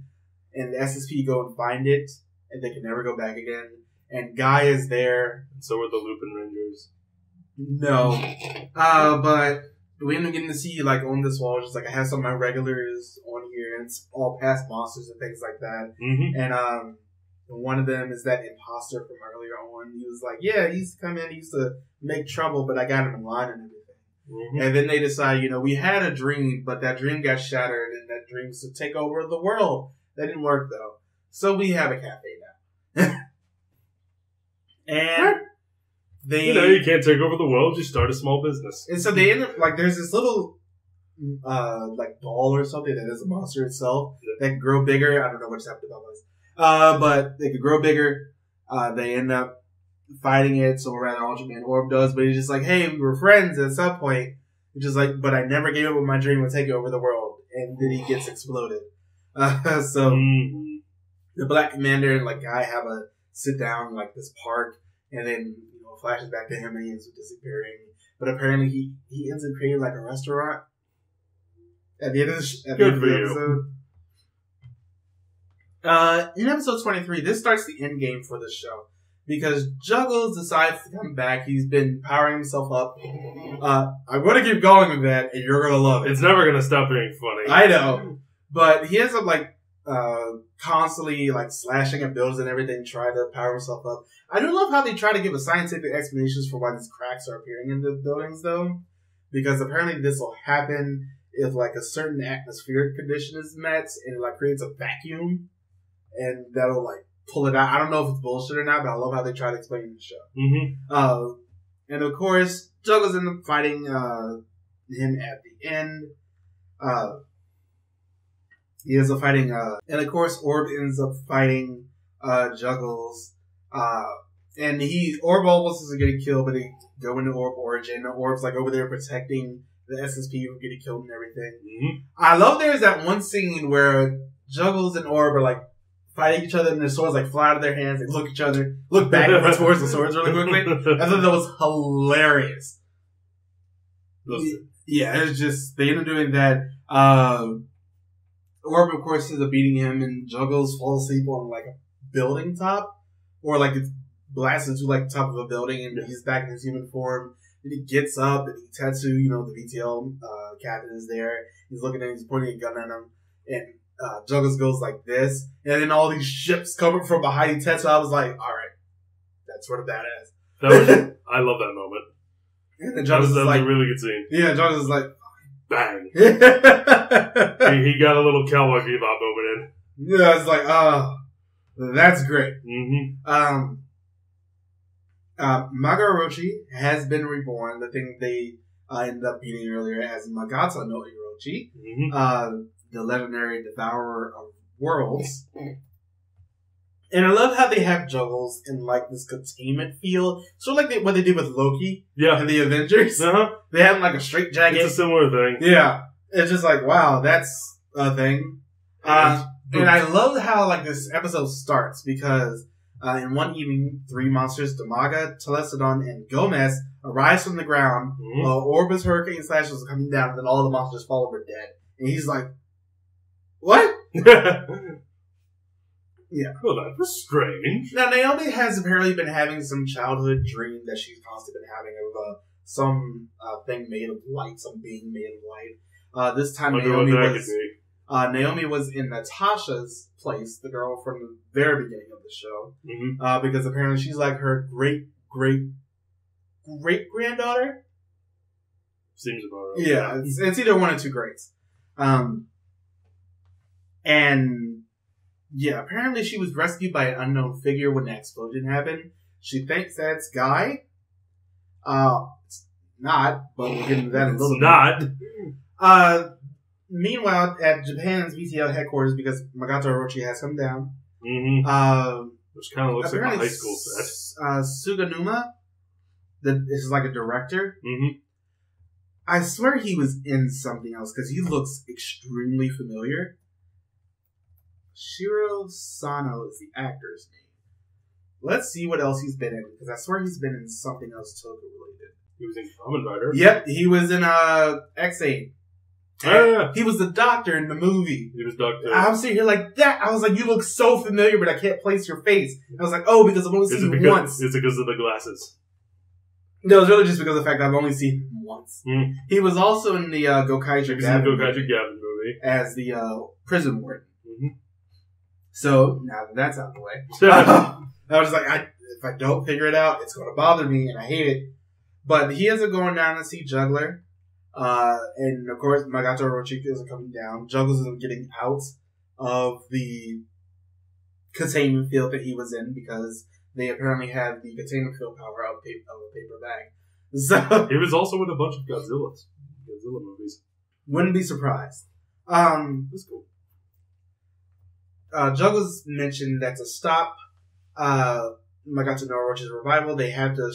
[SPEAKER 2] And the SSP go and find it, and they can never go back again. And Guy is there.
[SPEAKER 1] And so are the Lupin Rangers.
[SPEAKER 2] No. But we end up getting to see, like, on this wall, just like I have some of my regulars on here. and it's all past monsters and things like that.
[SPEAKER 1] Mm-hmm.
[SPEAKER 2] And one of them is that imposter from earlier on. He was like, yeah, he used to come in, he used to make trouble, but I got him in line and everything.
[SPEAKER 1] Mm-hmm.
[SPEAKER 2] And then they decide, we had a dream, but that dream got shattered, and that dream was to take over the world. That didn't work, though. So we have a cafe now. And they...
[SPEAKER 1] you can't take over the world, just start a small business.
[SPEAKER 2] And so they end up, there's this little, ball or something that is a monster itself that can grow bigger. I don't know what just happened to that was. But they could grow bigger. They end up fighting it, so rather Ultraman Orb does, but he's just like, hey, we were friends at some point. He's just like, but I never gave up on my dream of taking over the world. And then he gets exploded. So the Black Commander and guy have a sit down in this park, and then flashes back to him and he ends up disappearing. But apparently he ends up creating a restaurant at the end of the episode. In episode 23, this starts the end game for the show. Because Juggles decides to come back. He's been powering himself up. I'm going to keep going with that, and you're going to love it.
[SPEAKER 1] It's never going to stop being funny.
[SPEAKER 2] I know. But he ends up, constantly, slashing at buildings and everything, trying to power himself up. I do love how they try to give a scientific explanations for why these cracks are appearing in the buildings, though. Because apparently this will happen if, a certain atmospheric condition is met, and it, creates a vacuum. And that'll, pull it out. I don't know if it's bullshit or not, but I love how they try to explain it in the show.
[SPEAKER 1] Mm-hmm.
[SPEAKER 2] And of course, Juggles ends up fighting him at the end. He ends up fighting, and of course, Orb ends up fighting Juggles. And Orb almost doesn't get killed, but they go into Orb origin. Orb's over there protecting the SSP from getting killed and everything.
[SPEAKER 1] Mm-hmm.
[SPEAKER 2] I love there's that one scene where Juggles and Orb are fighting each other, and their swords fly out of their hands. They look at each other, look back towards the swords really quickly. I thought that was hilarious. Yeah, it's just they end up doing that. Orb, of course, ends up beating him, and Juggles falls asleep on a building top, or it's blasted to the top of a building, and he's back in his human form. And he gets up, and Tetsu, the VTL captain, is there. He's looking at him, he's pointing a gun at him, and Juggles goes like this, and then all these ships coming from behind Tetsu. I was like, all right, that's sort of badass.
[SPEAKER 1] I love that moment.
[SPEAKER 2] And then Juggles
[SPEAKER 1] that was a really good scene.
[SPEAKER 2] Yeah, Juggles is like,
[SPEAKER 1] bang. he got a little Cowboy Bebop moment in.
[SPEAKER 2] Yeah, it's like, that's great.
[SPEAKER 1] Mm-hmm.
[SPEAKER 2] Magarochi has been reborn. The thing they ended up beating earlier as Magata no Hirochi.
[SPEAKER 1] Mm-hmm.
[SPEAKER 2] The legendary devourer of worlds. And I love how they have Juggles in this containment feel. Sort of what they did with Loki and the Avengers.
[SPEAKER 1] Uh-huh.
[SPEAKER 2] They have a straight jacket.
[SPEAKER 1] It's a similar thing.
[SPEAKER 2] Yeah. It's just wow, that's a thing. And I love how this episode starts because in one evening, 3 monsters, Damaga, Telesidon, and Gomez arise from the ground.
[SPEAKER 1] Mm-hmm.
[SPEAKER 2] Orbis, Hurricane, Slashes are coming down, and then all the monsters fall over dead. And he's like, what? Yeah.
[SPEAKER 1] Well, that was strange.
[SPEAKER 2] Now, Naomi has apparently been having some childhood dream that she's constantly been having of some thing made of light, some being made of light. This time Naomi was in Natasha's place, the girl from the very beginning of the show.
[SPEAKER 1] Mm-hmm.
[SPEAKER 2] Because apparently she's her great-great-great-granddaughter?
[SPEAKER 1] Seems about right.
[SPEAKER 2] Yeah, it's either one or two greats. And yeah, apparently she was rescued by an unknown figure when the explosion happened. She thinks that's Guy. It's not, but we'll get into that in a little bit.
[SPEAKER 1] Not.
[SPEAKER 2] Meanwhile, at Japan's VTL headquarters, because Magato Orochi has come down.
[SPEAKER 1] Mm-hmm. Which kind of looks like a high school set.
[SPEAKER 2] Suganuma, is a director.
[SPEAKER 1] Mm-hmm.
[SPEAKER 2] I swear he was in something else, because he looks extremely familiar. Shiro Sano is the actor's name. Let's see what else he's been in, because I swear he's been in something else Toku related.
[SPEAKER 1] He was in Kamen Rider.
[SPEAKER 2] Yep, he was in X8.
[SPEAKER 1] Yeah.
[SPEAKER 2] He was the doctor in the movie.
[SPEAKER 1] He was Doctor.
[SPEAKER 2] I'm sitting here like that. I was like, you look so familiar, but I can't place your face. I was like, oh, because I've only seen him once.
[SPEAKER 1] Is it because of the glasses?
[SPEAKER 2] No, it's really just because of the fact that I've only seen him once.
[SPEAKER 1] Mm.
[SPEAKER 2] He was also in the Gokaiger Gavin movie.
[SPEAKER 1] Gavin movie,
[SPEAKER 2] as the prison warden.
[SPEAKER 1] Mm-hmm.
[SPEAKER 2] So now that that's out of the way, I was like, if I don't figure it out, it's going to bother me, and I hate it. But he ends up going down to see Juggler, and of course, Magato Orochi is coming down. Juggler's getting out of the containment field that he was in because they apparently had the containment field power of a paper bag. So
[SPEAKER 1] he was also in a bunch of Godzilla movies.
[SPEAKER 2] Wouldn't be surprised.
[SPEAKER 1] That's cool.
[SPEAKER 2] Juggler's mentioned that to stop Magato no Orochi's revival, they had to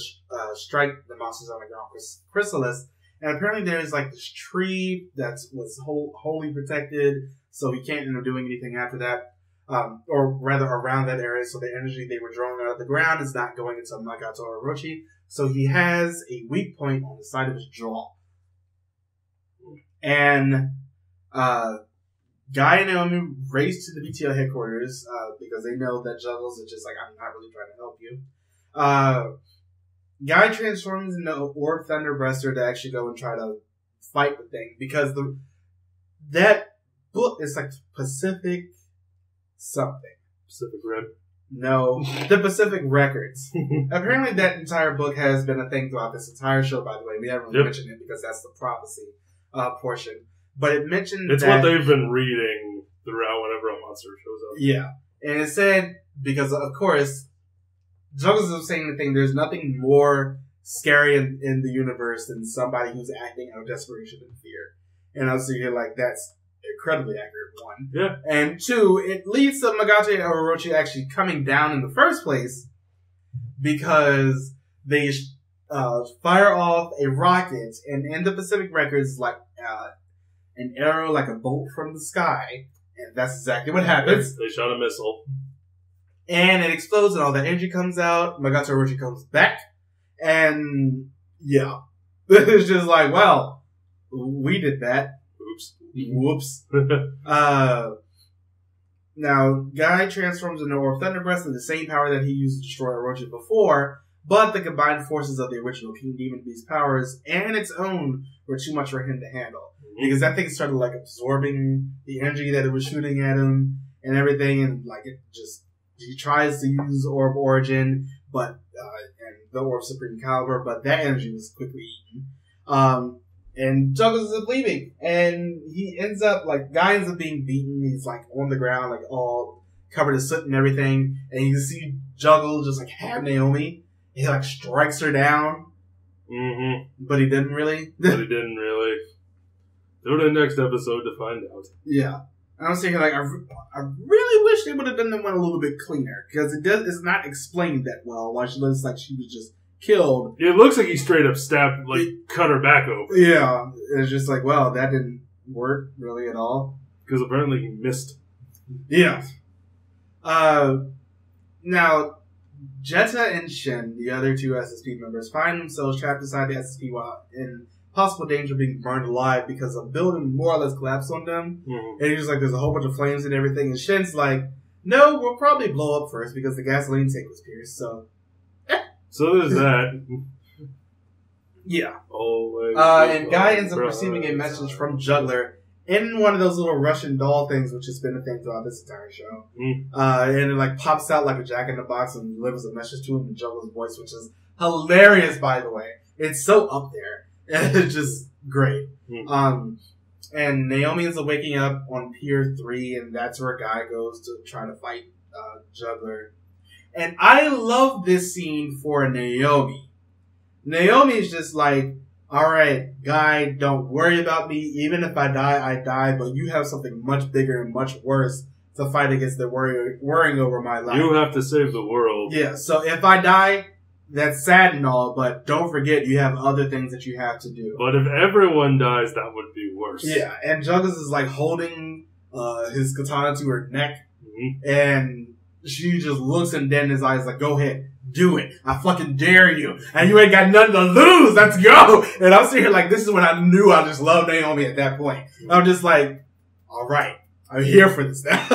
[SPEAKER 2] strike the monsters on the ground chrysalis. And apparently there's like this tree that was wholly protected, so he can't end up doing anything after that. Or rather around that area, so the energy they were drawing out of the ground is not going into Magato Orochi. So he has a weak point on the side of his jaw. And Guy and Naomi race to the BTL headquarters because they know that Juggles is just like, I'm not really trying to help you. Guy transforms into Orb Thunderbreaster to actually go and try to fight the thing because that book is like Pacific something.
[SPEAKER 1] Pacific Rim?
[SPEAKER 2] No, the Pacific Records. Apparently that entire book has been a thing throughout this entire show, by the way. We haven't really mentioned it because that's the prophecy portion. But it mentioned
[SPEAKER 1] it's what they've been reading throughout whenever a monster shows up.
[SPEAKER 2] Yeah. And it said, because of course, Juggles is saying the thing, there's nothing more scary in the universe than somebody who's acting out of desperation and fear. And I was thinking, like, that's incredibly accurate, one.
[SPEAKER 1] Yeah.
[SPEAKER 2] And two, it leads to Magato Orochi actually coming down in the first place because they fire off a rocket, and in the Pacific Records, like an arrow, like a bolt from the sky, and that's exactly what happens.
[SPEAKER 1] They shot a missile.
[SPEAKER 2] And it explodes, and all that energy comes out. Magato Orochi comes back, and yeah. It's just like, well, we did that.
[SPEAKER 1] Oops.
[SPEAKER 2] Whoops. Now, Guy transforms into Orb Thunderbreast with the same power that he used to destroy Orochi before, but the combined forces of the original King Demon Beast powers and its own were too much for him to handle. Because that thing started, like, absorbing the energy that it was shooting at him and everything, and, like, it just... He tries to use Orb Origin, but and the Orb Supreme Caliber, but that energy was quickly eaten. And Juggles is leaving, and he ends up, like, Guy ends up being beaten. He's, like, on the ground, like, all covered in soot and everything. And you can see Juggles just, like, have Naomi. He, like, strikes her down.
[SPEAKER 1] Mm-hmm.
[SPEAKER 2] But he didn't really.
[SPEAKER 1] Tune in next episode to find out.
[SPEAKER 2] Yeah. I was thinking, like, I really wish they would have done the one a little bit cleaner. Because it's not explained that well. Why she looks like she was just killed.
[SPEAKER 1] It looks like he straight up stabbed, like, cut her back open.
[SPEAKER 2] Yeah. It's just like, well, that didn't work really at all.
[SPEAKER 1] Because apparently he missed.
[SPEAKER 2] Yeah. Now, Jetta and Shin, the other two SSP members, find themselves trapped inside the SSP while in possible danger of being burned alive because a building more or less collapsed on them. Mm-hmm. And he's just like, there's a whole bunch of flames and everything. And Shin's like, no, we'll probably blow up first because the gasoline tank was pierced, so...
[SPEAKER 1] So there's that.
[SPEAKER 2] Yeah.
[SPEAKER 1] Always.
[SPEAKER 2] And Guy ends up receiving a message from Juggler in one of those little Russian doll things, which has been a thing throughout this entire show. And it, like, pops out like a jack-in-the-box and delivers a message to him in Juggler's voice, which is hilarious, by the way. It's so up there. It's just great. And Naomi ends up waking up on Pier 3, and that's where Guy goes to try to fight Juggler. And I love this scene for Naomi. Naomi's just like, alright, Guy, don't worry about me. Even if I die, but you have something much bigger and much worse to fight against than worrying over my life.
[SPEAKER 1] You have to save the world.
[SPEAKER 2] Yeah, so if I die... That's sad and all, but don't forget you have other things that you have to do.
[SPEAKER 1] But if everyone dies, that would be worse.
[SPEAKER 2] Yeah, and Juggles is like holding his katana to her neck, and she just looks in his eyes like, go ahead, do it. I fucking dare you. And you ain't got nothing to lose. Let's go. And I'm sitting here like, this is when I knew I just loved Naomi at that point. I'm just like, all right, I'm here for this now.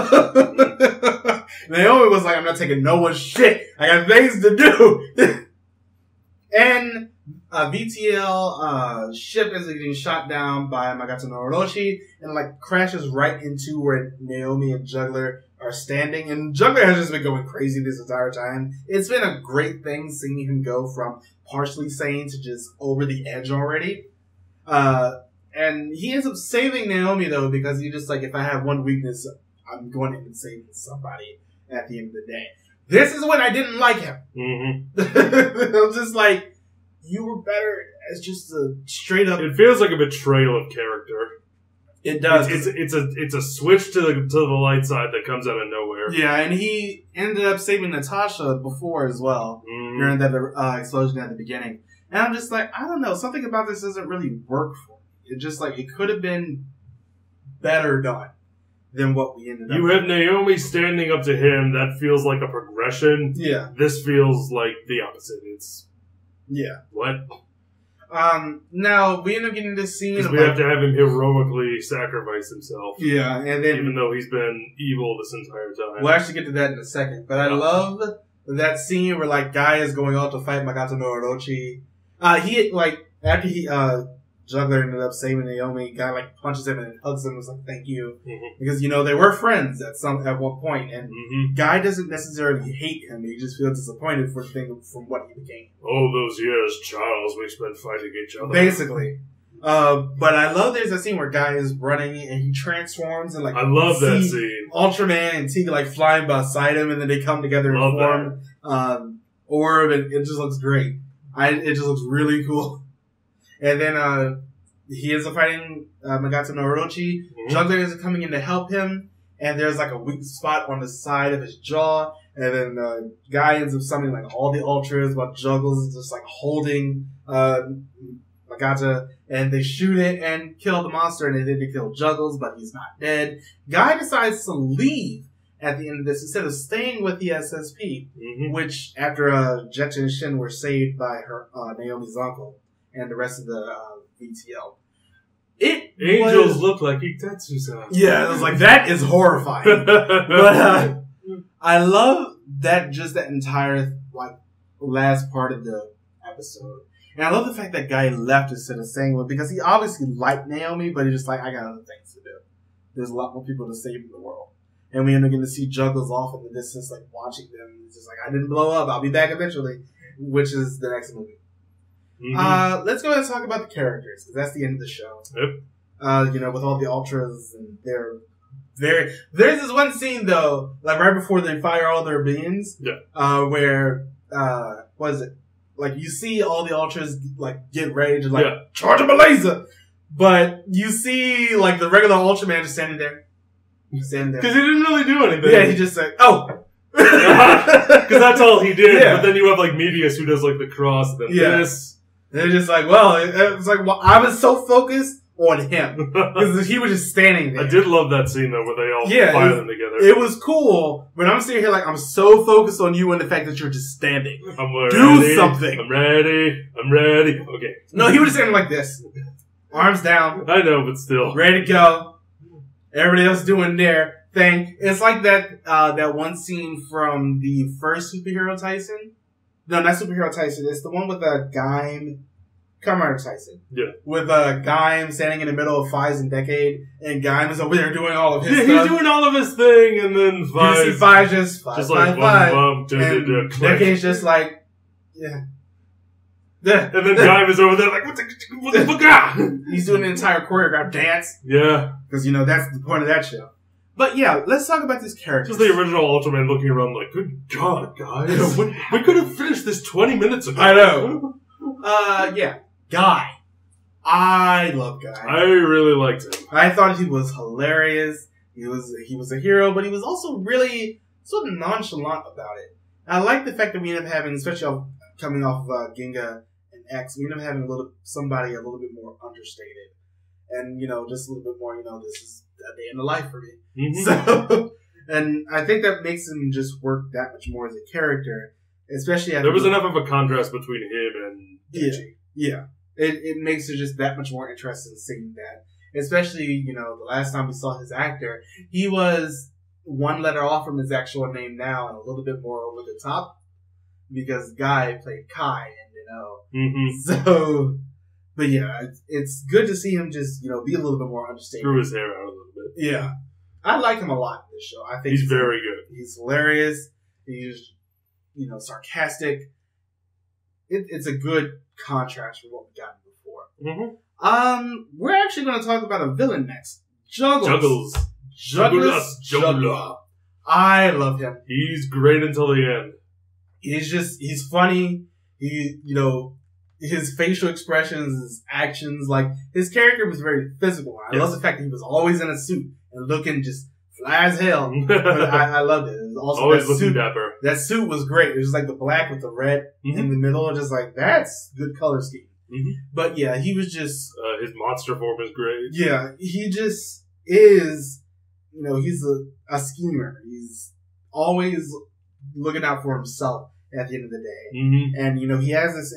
[SPEAKER 2] Naomi was like, I'm not taking no one's shit. I got things to do. And VTL ship is getting shot down by Magato no Orochi and like crashes right into where Naomi and Juggler are standing. And Juggler has just been going crazy this entire time. It's been a great thing seeing him go from partially sane to just over the edge already. And he ends up saving Naomi though, because he's just like, if I have one weakness, I'm going in and saving somebody at the end of the day. This is when I didn't like him. Mm-hmm. I'm just like, you were better as just a straight up.
[SPEAKER 1] It feels like a betrayal of character.
[SPEAKER 2] It does.
[SPEAKER 1] It's a switch to the light side that comes out of nowhere.
[SPEAKER 2] Yeah, and he ended up saving Natasha before as well during that explosion at the beginning. And I'm just like, I don't know, something about this doesn't really work for me. It just like it could have been better done than what we ended up.
[SPEAKER 1] You have Naomi standing up to him. That feels like a progression.
[SPEAKER 2] Yeah.
[SPEAKER 1] This feels like the opposite. It's what?
[SPEAKER 2] Now we end up getting this scene.
[SPEAKER 1] We have to have him heroically sacrifice himself.
[SPEAKER 2] Yeah, and then
[SPEAKER 1] even though he's been evil this entire time.
[SPEAKER 2] We'll actually get to that in a second. But I love that scene where like Guy is going out to fight Magato no Orochi. He like after he Juggler ended up saving Naomi. Guy like punches him and hugs him and was like, "Thank you," because you know they were friends at one point, and Guy doesn't necessarily hate him. He just feels disappointed from what he became.
[SPEAKER 1] Oh, those years, Charles, we spent fighting each other.
[SPEAKER 2] Basically. But I love there's a scene where Guy is running and he transforms and like
[SPEAKER 1] I love that scene.
[SPEAKER 2] Ultraman and Tiga like flying beside him and then they come together and form Orb, and it just looks great. It just looks really cool. And then he ends up fighting Magato no Orochi. Juggler is coming in to help him, and there's like a weak spot on the side of his jaw. And then Guy ends up summoning like all the Ultras, while Juggles is just like holding Magato, and they shoot it and kill the monster. And they kill Juggles, but he's not dead. Guy decides to leave at the end of this instead of staying with the SSP, which after Jet and Shin were saved by her Naomi's uncle and the rest of the VTL.
[SPEAKER 1] Angels look like Itetsu-san.
[SPEAKER 2] Yeah, I was like, that is horrifying. But I love that entire like last part of the episode. And I love the fact that Guy left instead of staying with, because he obviously liked Naomi, but he's just like, I got other things to do. There's a lot more people to save in the world. And we end up getting to see Juggles off in the distance, like watching them. It's just like, I didn't blow up. I'll be back eventually, which is the next movie. Let's go ahead and talk about the characters, because that's the end of the show. Yep. You know, with all the Ultras, and there's this one scene though, like right before they fire all their beams, where what is it? Like you see all the Ultras like get ready to like charge up a laser, but you see like the regular Ultraman just standing there. Because
[SPEAKER 1] he didn't really do anything.
[SPEAKER 2] Yeah, he just said, "Oh."
[SPEAKER 1] Because that's all he did. But then you have like Mebius who does like the cross, and then this.
[SPEAKER 2] And they're just like, well, it's like, well, I was so focused on him. Because he was just standing there.
[SPEAKER 1] I did love that scene though, where they all fire them together.
[SPEAKER 2] It was cool, but I'm sitting here like, I'm so focused on you and the fact that you're just standing.
[SPEAKER 1] Do
[SPEAKER 2] something.
[SPEAKER 1] I'm ready. Okay.
[SPEAKER 2] No, he was just standing like this. Arms down.
[SPEAKER 1] I know, but still.
[SPEAKER 2] Ready to go. Everybody else doing their thing. It's like that one scene from the first Superhero Tyson. No, not Superhero Tyson. It's the one with Gaim, Kamen Rider Tyson. Yeah. With Gaim standing in the middle of Fives and Decade, and Gaim is over there doing all of his stuff.
[SPEAKER 1] He's doing all of his thing, and then Fives.
[SPEAKER 2] You see Fives just like,
[SPEAKER 1] bump,
[SPEAKER 2] and Decade's just like, yeah.
[SPEAKER 1] And then Gaim is over there like, what the fuck?
[SPEAKER 2] He's doing an entire choreographed dance.
[SPEAKER 1] Yeah.
[SPEAKER 2] Because, you know, that's the point of that show. But yeah, let's talk about these characters.
[SPEAKER 1] Just the original Ultraman looking around like, good God, guys. We could have finished this 20 minutes ago.
[SPEAKER 2] I know. Yeah. Guy. I love Guy.
[SPEAKER 1] I really liked him.
[SPEAKER 2] I thought he was hilarious. He was a hero, but he was also really sort of nonchalant about it. I like the fact that we ended up having, especially coming off of Ginga and X, we ended up having somebody a little bit more understated. And, you know, just a little bit more, you know, this is a day in the life for me. So, and I think that makes him just work that much more as a character, especially after...
[SPEAKER 1] There was enough of a contrast between him and Denji.
[SPEAKER 2] Yeah. It makes it just that much more interesting seeing that. Especially, you know, the last time we saw his actor, he was one letter off from his actual name now and a little bit more over the top, because Guy played Kai, and know.
[SPEAKER 1] Mm-hmm.
[SPEAKER 2] So, but yeah, it's good to see him just, you know, be a little bit more understated.
[SPEAKER 1] Grew his hair out a little bit.
[SPEAKER 2] Yeah. I like him a lot in this show. I think
[SPEAKER 1] he's very good.
[SPEAKER 2] He's hilarious. He's, you know, sarcastic. It's a good contrast from what we got before.
[SPEAKER 1] Mm-hmm.
[SPEAKER 2] We're actually going to talk about a villain next. Juggles.
[SPEAKER 1] Juggler.
[SPEAKER 2] I love him.
[SPEAKER 1] He's great until the end.
[SPEAKER 2] He's funny. He, you know, his facial expressions, his actions, like, his character was very physical. I love the fact that he was always in a suit and looking just fly as hell. But I loved it. It was also
[SPEAKER 1] always looking dapper.
[SPEAKER 2] That suit was great. It was like the black with the red in the middle. Just like, that's good color scheme. Mm-hmm. But yeah, he was just...
[SPEAKER 1] his monster form is great.
[SPEAKER 2] Yeah, he just is... You know, he's a schemer. He's always looking out for himself at the end of the day.
[SPEAKER 1] Mm-hmm.
[SPEAKER 2] And, you know, he has this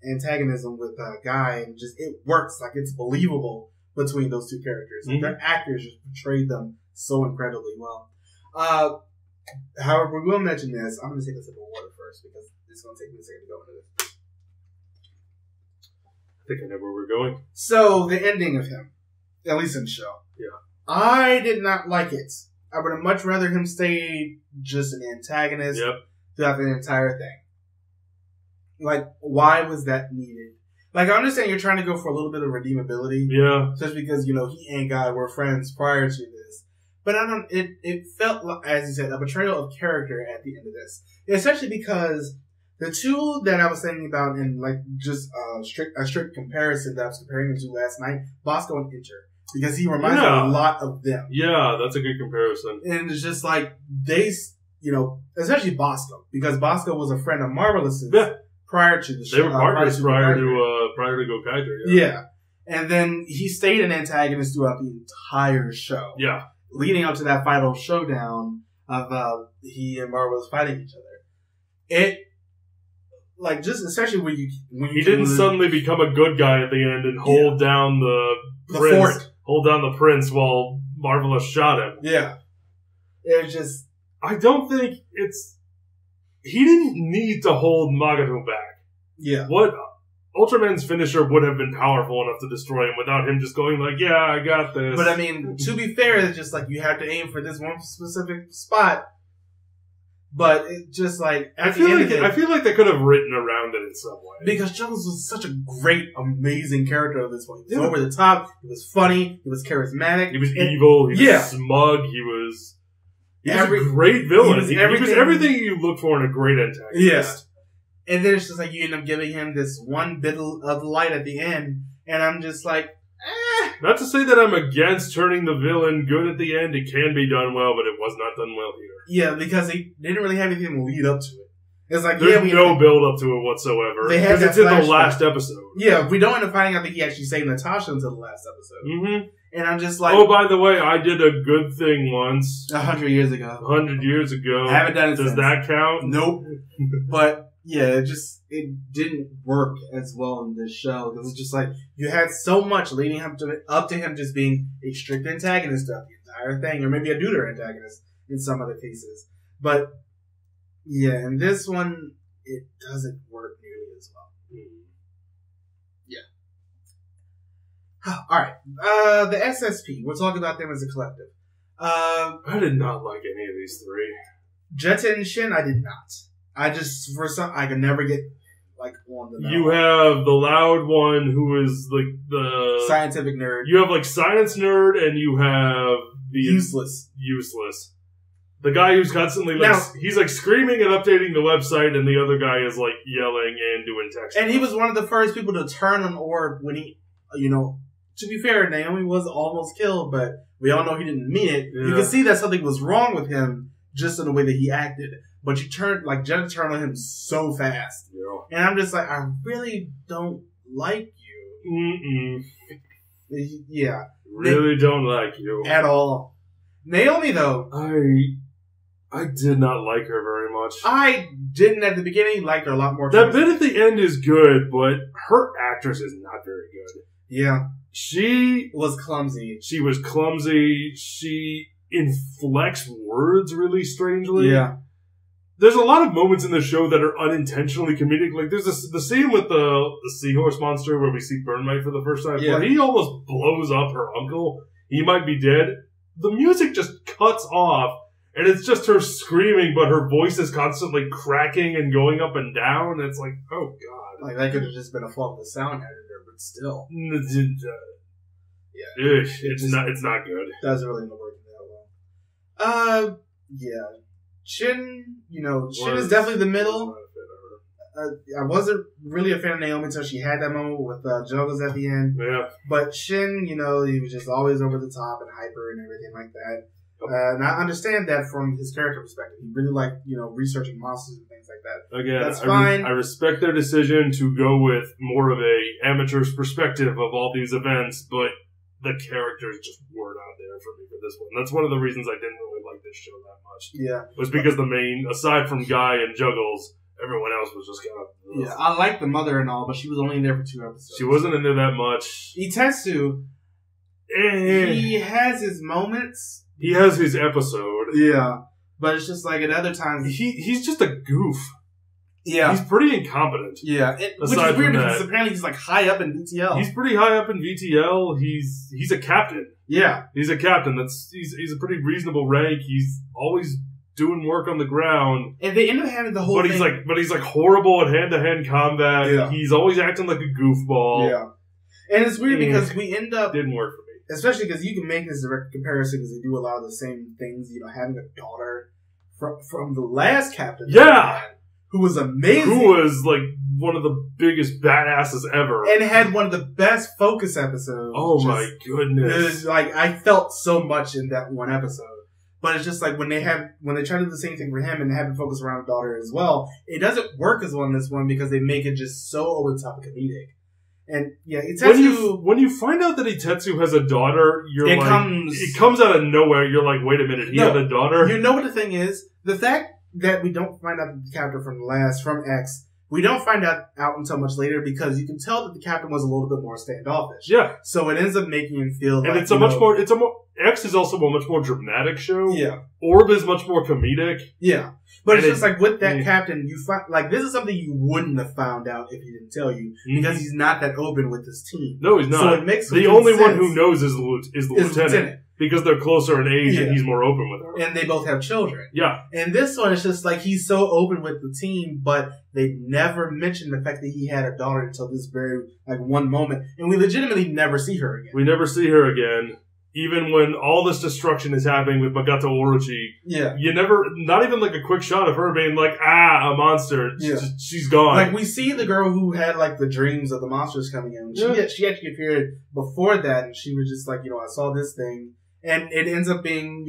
[SPEAKER 2] antagonism with Guy, and just it works. Like, it's believable between those two characters. Like, their actors just portrayed them so incredibly well. However, we will mention this. I'm going to take a sip of water first because it's going to take me a second to go into this.
[SPEAKER 1] I think I know where we're going.
[SPEAKER 2] So, the ending of him, at least in the show.
[SPEAKER 1] Yeah.
[SPEAKER 2] I did not like it. I would have much rather him stay just an antagonist throughout the entire thing. Like, why was that needed? Like, I understand you're trying to go for a little bit of redeemability.
[SPEAKER 1] Yeah.
[SPEAKER 2] Just because, you know, he and Guy were friends prior to this. But it felt like, as you said, a betrayal of character at the end of this. Especially because the two that I was thinking about in, like, just a strict comparison that I was comparing them to last night, Bosco and Inter. Because he reminds me a lot of them.
[SPEAKER 1] Yeah, that's a good comparison.
[SPEAKER 2] And it's just like, they, you know, especially Bosco. Because Bosco was a friend of Marvelous's prior to the show.
[SPEAKER 1] They were partners prior to Gokaiger.
[SPEAKER 2] Yeah. And then he stayed an antagonist throughout the entire show.
[SPEAKER 1] Yeah.
[SPEAKER 2] Leading up to that final showdown of he and Marvelos fighting each other. It, like, just especially when you
[SPEAKER 1] he didn't suddenly become a good guy at the end and hold down the prince.
[SPEAKER 2] Fort.
[SPEAKER 1] Hold down the prince while Marvelous shot him.
[SPEAKER 2] Yeah. It was just...
[SPEAKER 1] I don't think it's... He didn't need to hold Magato back.
[SPEAKER 2] Yeah.
[SPEAKER 1] What... Ultraman's finisher would have been powerful enough to destroy him without him just going like, yeah, I got this.
[SPEAKER 2] But I mean, to be fair, it's just like you have to aim for this one specific spot. But it just like...
[SPEAKER 1] I feel like they could have written around it in some way.
[SPEAKER 2] Because Juggles was such a great, amazing character at this point. He was over the top. He was funny. He was charismatic.
[SPEAKER 1] He was evil. He was smug. He was a great villain. He was everything you look for in a great antagonist.
[SPEAKER 2] Yeah. And then it's just like you end up giving him this one bit of light at the end. And I'm just like,
[SPEAKER 1] Not to say that I'm against turning the villain good at the end. It can be done well, but it was not done well here.
[SPEAKER 2] Yeah, because they didn't really have anything to lead up to it. It's like,
[SPEAKER 1] there's no build up to it whatsoever. Because it's in the last episode.
[SPEAKER 2] Yeah, we don't end up finding out that he actually saved Natasha until the last episode.
[SPEAKER 1] Mm-hmm.
[SPEAKER 2] And I'm just like...
[SPEAKER 1] Oh, by the way, I did a good thing once.
[SPEAKER 2] 100 years ago.
[SPEAKER 1] 100 years ago.
[SPEAKER 2] I haven't done it
[SPEAKER 1] Does
[SPEAKER 2] since.
[SPEAKER 1] that count?
[SPEAKER 2] Nope. But, yeah, it didn't work as well in this show. Because it's just like, you had so much leading up to him just being a strict antagonist throughout the entire thing. Or maybe a deuter antagonist in some other cases. But, yeah, in this one, it doesn't work nearly as well. Yeah. Alright. The SSP. We'll talk about them as a collective.
[SPEAKER 1] I did not like any of these three.
[SPEAKER 2] Jetta and Shin, I did not. I could never get, like, on the...
[SPEAKER 1] You have the loud one who is, like, the...
[SPEAKER 2] scientific nerd.
[SPEAKER 1] You have, like, science nerd, and you have the...
[SPEAKER 2] Useless.
[SPEAKER 1] The guy who's constantly, like, he's, like, screaming and updating the website, and the other guy is, like, yelling and doing text.
[SPEAKER 2] And he was one of the first people to turn on Orb when he, you know... To be fair, Naomi was almost killed, but we all know he didn't mean it. Yeah. You can see that something was wrong with him just in the way that he acted. But Jetta turned on him so fast. Yeah. And I'm just like, I really don't like you. Yeah.
[SPEAKER 1] Really don't like you.
[SPEAKER 2] At all. Naomi, though.
[SPEAKER 1] I did not like her very much.
[SPEAKER 2] I didn't at the beginning, liked her a lot more.
[SPEAKER 1] That bit at the end is good, but her actress is not very good.
[SPEAKER 2] Yeah.
[SPEAKER 1] She
[SPEAKER 2] was clumsy.
[SPEAKER 1] She was clumsy. She inflects words really strangely.
[SPEAKER 2] Yeah.
[SPEAKER 1] there's a lot of moments in the show that are unintentionally comedic. Like, there's the scene with the seahorse monster where we see Burnmite for the first time, where he almost blows up her uncle. He might be dead. The music just cuts off, and it's just her screaming, but her voice is constantly cracking and going up and down. It's like, oh god.
[SPEAKER 2] Like, that could have just been a fault of the sound editor, but still.
[SPEAKER 1] It's not good.
[SPEAKER 2] Doesn't really work that well. Yeah. Shin, Shin is definitely the middle. I wasn't really a fan of Naomi until she had that moment with Juggles at the end.
[SPEAKER 1] Yeah.
[SPEAKER 2] But Shin, he was just always over the top and hyper and everything like that. And I understand that from his character perspective. He really liked, researching monsters and things like that.
[SPEAKER 1] Again,
[SPEAKER 2] that's fine.
[SPEAKER 1] I respect their decision to go with more of a amateur's perspective of all these events, but the characters just weren't out there for me for this one. That's one of the reasons I didn't really like this show that much.
[SPEAKER 2] Yeah.
[SPEAKER 1] Was because the main, aside from Guy and Juggles, everyone else was just kind of...
[SPEAKER 2] Yeah, I like the mother and all, but she was only in there for 2 episodes.
[SPEAKER 1] She wasn't in there that much.
[SPEAKER 2] Itetsu, he has his moments.
[SPEAKER 1] He has his episode.
[SPEAKER 2] Yeah. But it's just like at other times...
[SPEAKER 1] He's just a goof.
[SPEAKER 2] Yeah.
[SPEAKER 1] He's pretty incompetent.
[SPEAKER 2] Yeah. Which is weird because apparently he's like high up in VTL.
[SPEAKER 1] He's pretty high up in VTL. He's a captain.
[SPEAKER 2] Yeah.
[SPEAKER 1] He's a captain. He's a pretty reasonable rank. He's always doing work on the ground.
[SPEAKER 2] And they end up having the whole thing.
[SPEAKER 1] He's like horrible at hand-to-hand combat.
[SPEAKER 2] Yeah.
[SPEAKER 1] He's always acting like a goofball.
[SPEAKER 2] Yeah. And it's weird because we end up...
[SPEAKER 1] Didn't work for me.
[SPEAKER 2] Especially because you can make this direct comparison because they do a lot of the same things. Having a daughter from the last captain.
[SPEAKER 1] Yeah!
[SPEAKER 2] Who was amazing.
[SPEAKER 1] Who was, like, one of the biggest badasses ever.
[SPEAKER 2] And had one of the best focus episodes.
[SPEAKER 1] Oh, my goodness.
[SPEAKER 2] I felt so much in that one episode. But it's just like when they try to do the same thing for him and have him focus around a daughter as well, it doesn't work as well in this one because they make it just so over the top of comedic. And yeah, Itetsu,
[SPEAKER 1] when you find out that Itetsu has a daughter, it comes out of nowhere. You're like, wait a minute, he had a daughter?
[SPEAKER 2] You know what the thing is? The fact that we don't find out the character from X, we don't find out until much later because you can tell that the captain was a little bit more standoffish.
[SPEAKER 1] Yeah.
[SPEAKER 2] So it ends up making him feel
[SPEAKER 1] and
[SPEAKER 2] like...
[SPEAKER 1] X is also a much more dramatic show.
[SPEAKER 2] Yeah.
[SPEAKER 1] Orb is much more comedic.
[SPEAKER 2] Yeah. But it's just like with that captain, you find, like, this is something you wouldn't have found out if he didn't tell you because he's not that open with his team.
[SPEAKER 1] No, he's not.
[SPEAKER 2] So it makes
[SPEAKER 1] the only one who knows is the lieutenant. Because they're closer in age and he's more open with her.
[SPEAKER 2] And they both have children.
[SPEAKER 1] Yeah.
[SPEAKER 2] And this one is just like he's so open with the team, but they never mentioned the fact that he had a daughter until this very, one moment. And we legitimately never see her again.
[SPEAKER 1] We never see her again. Even when all this destruction is happening with Magato Orochi.
[SPEAKER 2] Yeah.
[SPEAKER 1] You never, not even like a quick shot of her being like, a monster.
[SPEAKER 2] Yeah.
[SPEAKER 1] She's gone.
[SPEAKER 2] Like, we see the girl who had, the dreams of the monsters coming in. She actually appeared before that, and she was just like, I saw this thing. And it ends up being,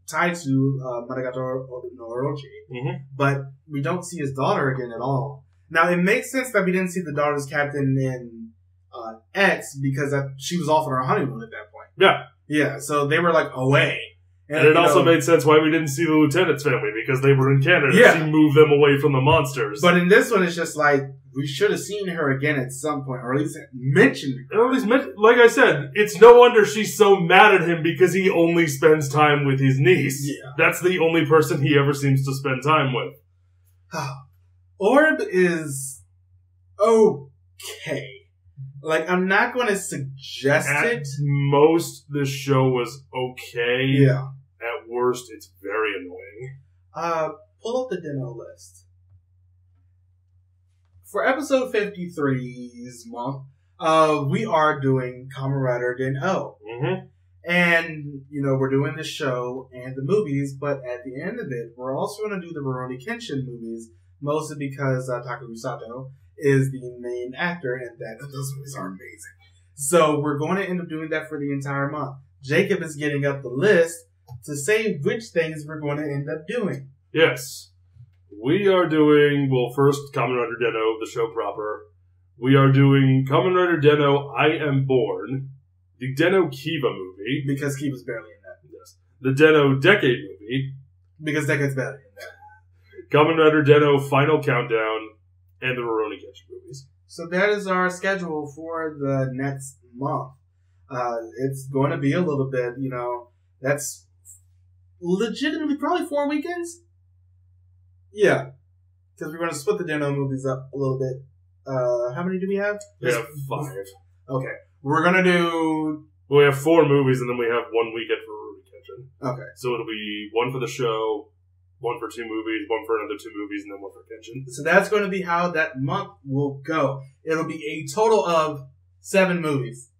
[SPEAKER 2] tied to Magato no Orochi. Mm-hmm. But we don't see his daughter again at all. Now, it makes sense that we didn't see the daughter's captain in X because she was off on her honeymoon at that point.
[SPEAKER 1] Yeah.
[SPEAKER 2] Yeah, so they were, away.
[SPEAKER 1] And it also made sense why we didn't see the lieutenant's family because they were in Canada. Yeah. She moved them away from the monsters.
[SPEAKER 2] But in this one, it's just we should have seen her again at some point, or at least mentioned her.
[SPEAKER 1] Or at least, like I said, it's no wonder she's so mad at him because he only spends time with his niece.
[SPEAKER 2] Yeah.
[SPEAKER 1] That's the only person he ever seems to spend time with.
[SPEAKER 2] Orb is okay. I'm not going to suggest
[SPEAKER 1] at
[SPEAKER 2] it.
[SPEAKER 1] Most, the show was okay.
[SPEAKER 2] Yeah.
[SPEAKER 1] At worst, it's very annoying.
[SPEAKER 2] Pull up the Den-O list. For episode 53's month, we are doing Kamen Rider Den-O.
[SPEAKER 1] Mm-hmm.
[SPEAKER 2] And, we're doing the show and the movies, but at the end of it, we're also going to do the Rurouni Kenshin movies, mostly because Takuru Sato is the main actor, and those movies are amazing. So we're going to end up doing that for the entire month. Jacob is getting up the list to say which things we're going to end up doing.
[SPEAKER 1] Yes. We are doing, first, Kamen Rider Den-O, the show proper. We are doing Kamen Rider Den-O, I Am Born, the Den-O Kiva movie.
[SPEAKER 2] Because Kiva's barely in that.
[SPEAKER 1] Yes. The Den-O Decade movie.
[SPEAKER 2] Because Decade's barely in that.
[SPEAKER 1] Kamen Rider Den-O Final Countdown, and the Rurouni Kenshin movies.
[SPEAKER 2] So that is our schedule for the next month. It's going to be a little bit, that's legitimately probably 4 weekends. Yeah. Because we're going to split the Den-O movies up a little bit. How many do we have?
[SPEAKER 1] We have 5.
[SPEAKER 2] Okay. We're going to do...
[SPEAKER 1] We have 4 movies, and then we have 1 weekend for Rurouni Kenshin.
[SPEAKER 2] Okay.
[SPEAKER 1] So it'll be 1 for the show, 1 for 2 movies, 1 for another 2 movies, and then 1 for Kenshin.
[SPEAKER 2] So that's going to be how that month will go. It'll be a total of 7 movies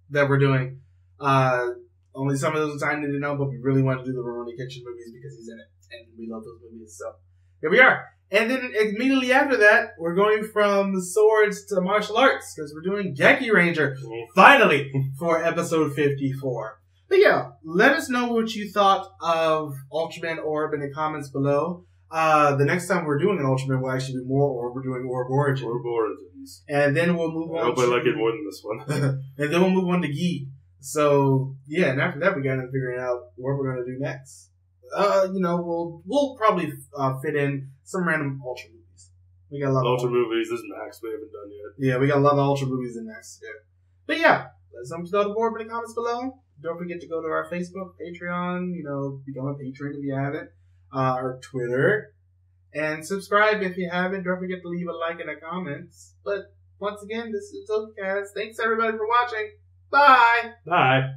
[SPEAKER 2] that we're doing. Only some of those I need to know, but we really want to do the Rurouni Kenshin movies because he's in it. And we love those movies, so here we are. And then immediately after that, we're going from swords to martial arts because we're doing Geki Ranger, finally, for episode 54. But yeah, let us know what you thought of Ultraman Orb in the comments below. The next time we're doing an Ultraman will actually be more Orb. We're doing Orb Origin.
[SPEAKER 1] Orb Origins.
[SPEAKER 2] And then we'll move on
[SPEAKER 1] I hope I like it more than this one.
[SPEAKER 2] and then we'll move on to Gi. So, yeah, and after that we got to figure out what we're going to do next. We'll probably fit in some random Ultra movies. We got a lot of
[SPEAKER 1] Ultra movies. This is Max we haven't done yet.
[SPEAKER 2] Yeah, we got a lot of Ultra movies in next. Yeah. But yeah, let us know the board in the comments below. Don't forget to go to our Facebook, Patreon, become a patron if you haven't, our Twitter, and subscribe if you haven't. Don't forget to leave a like in the comments. But once again, this is Tokucast. Thanks everybody for watching. Bye.
[SPEAKER 1] Bye.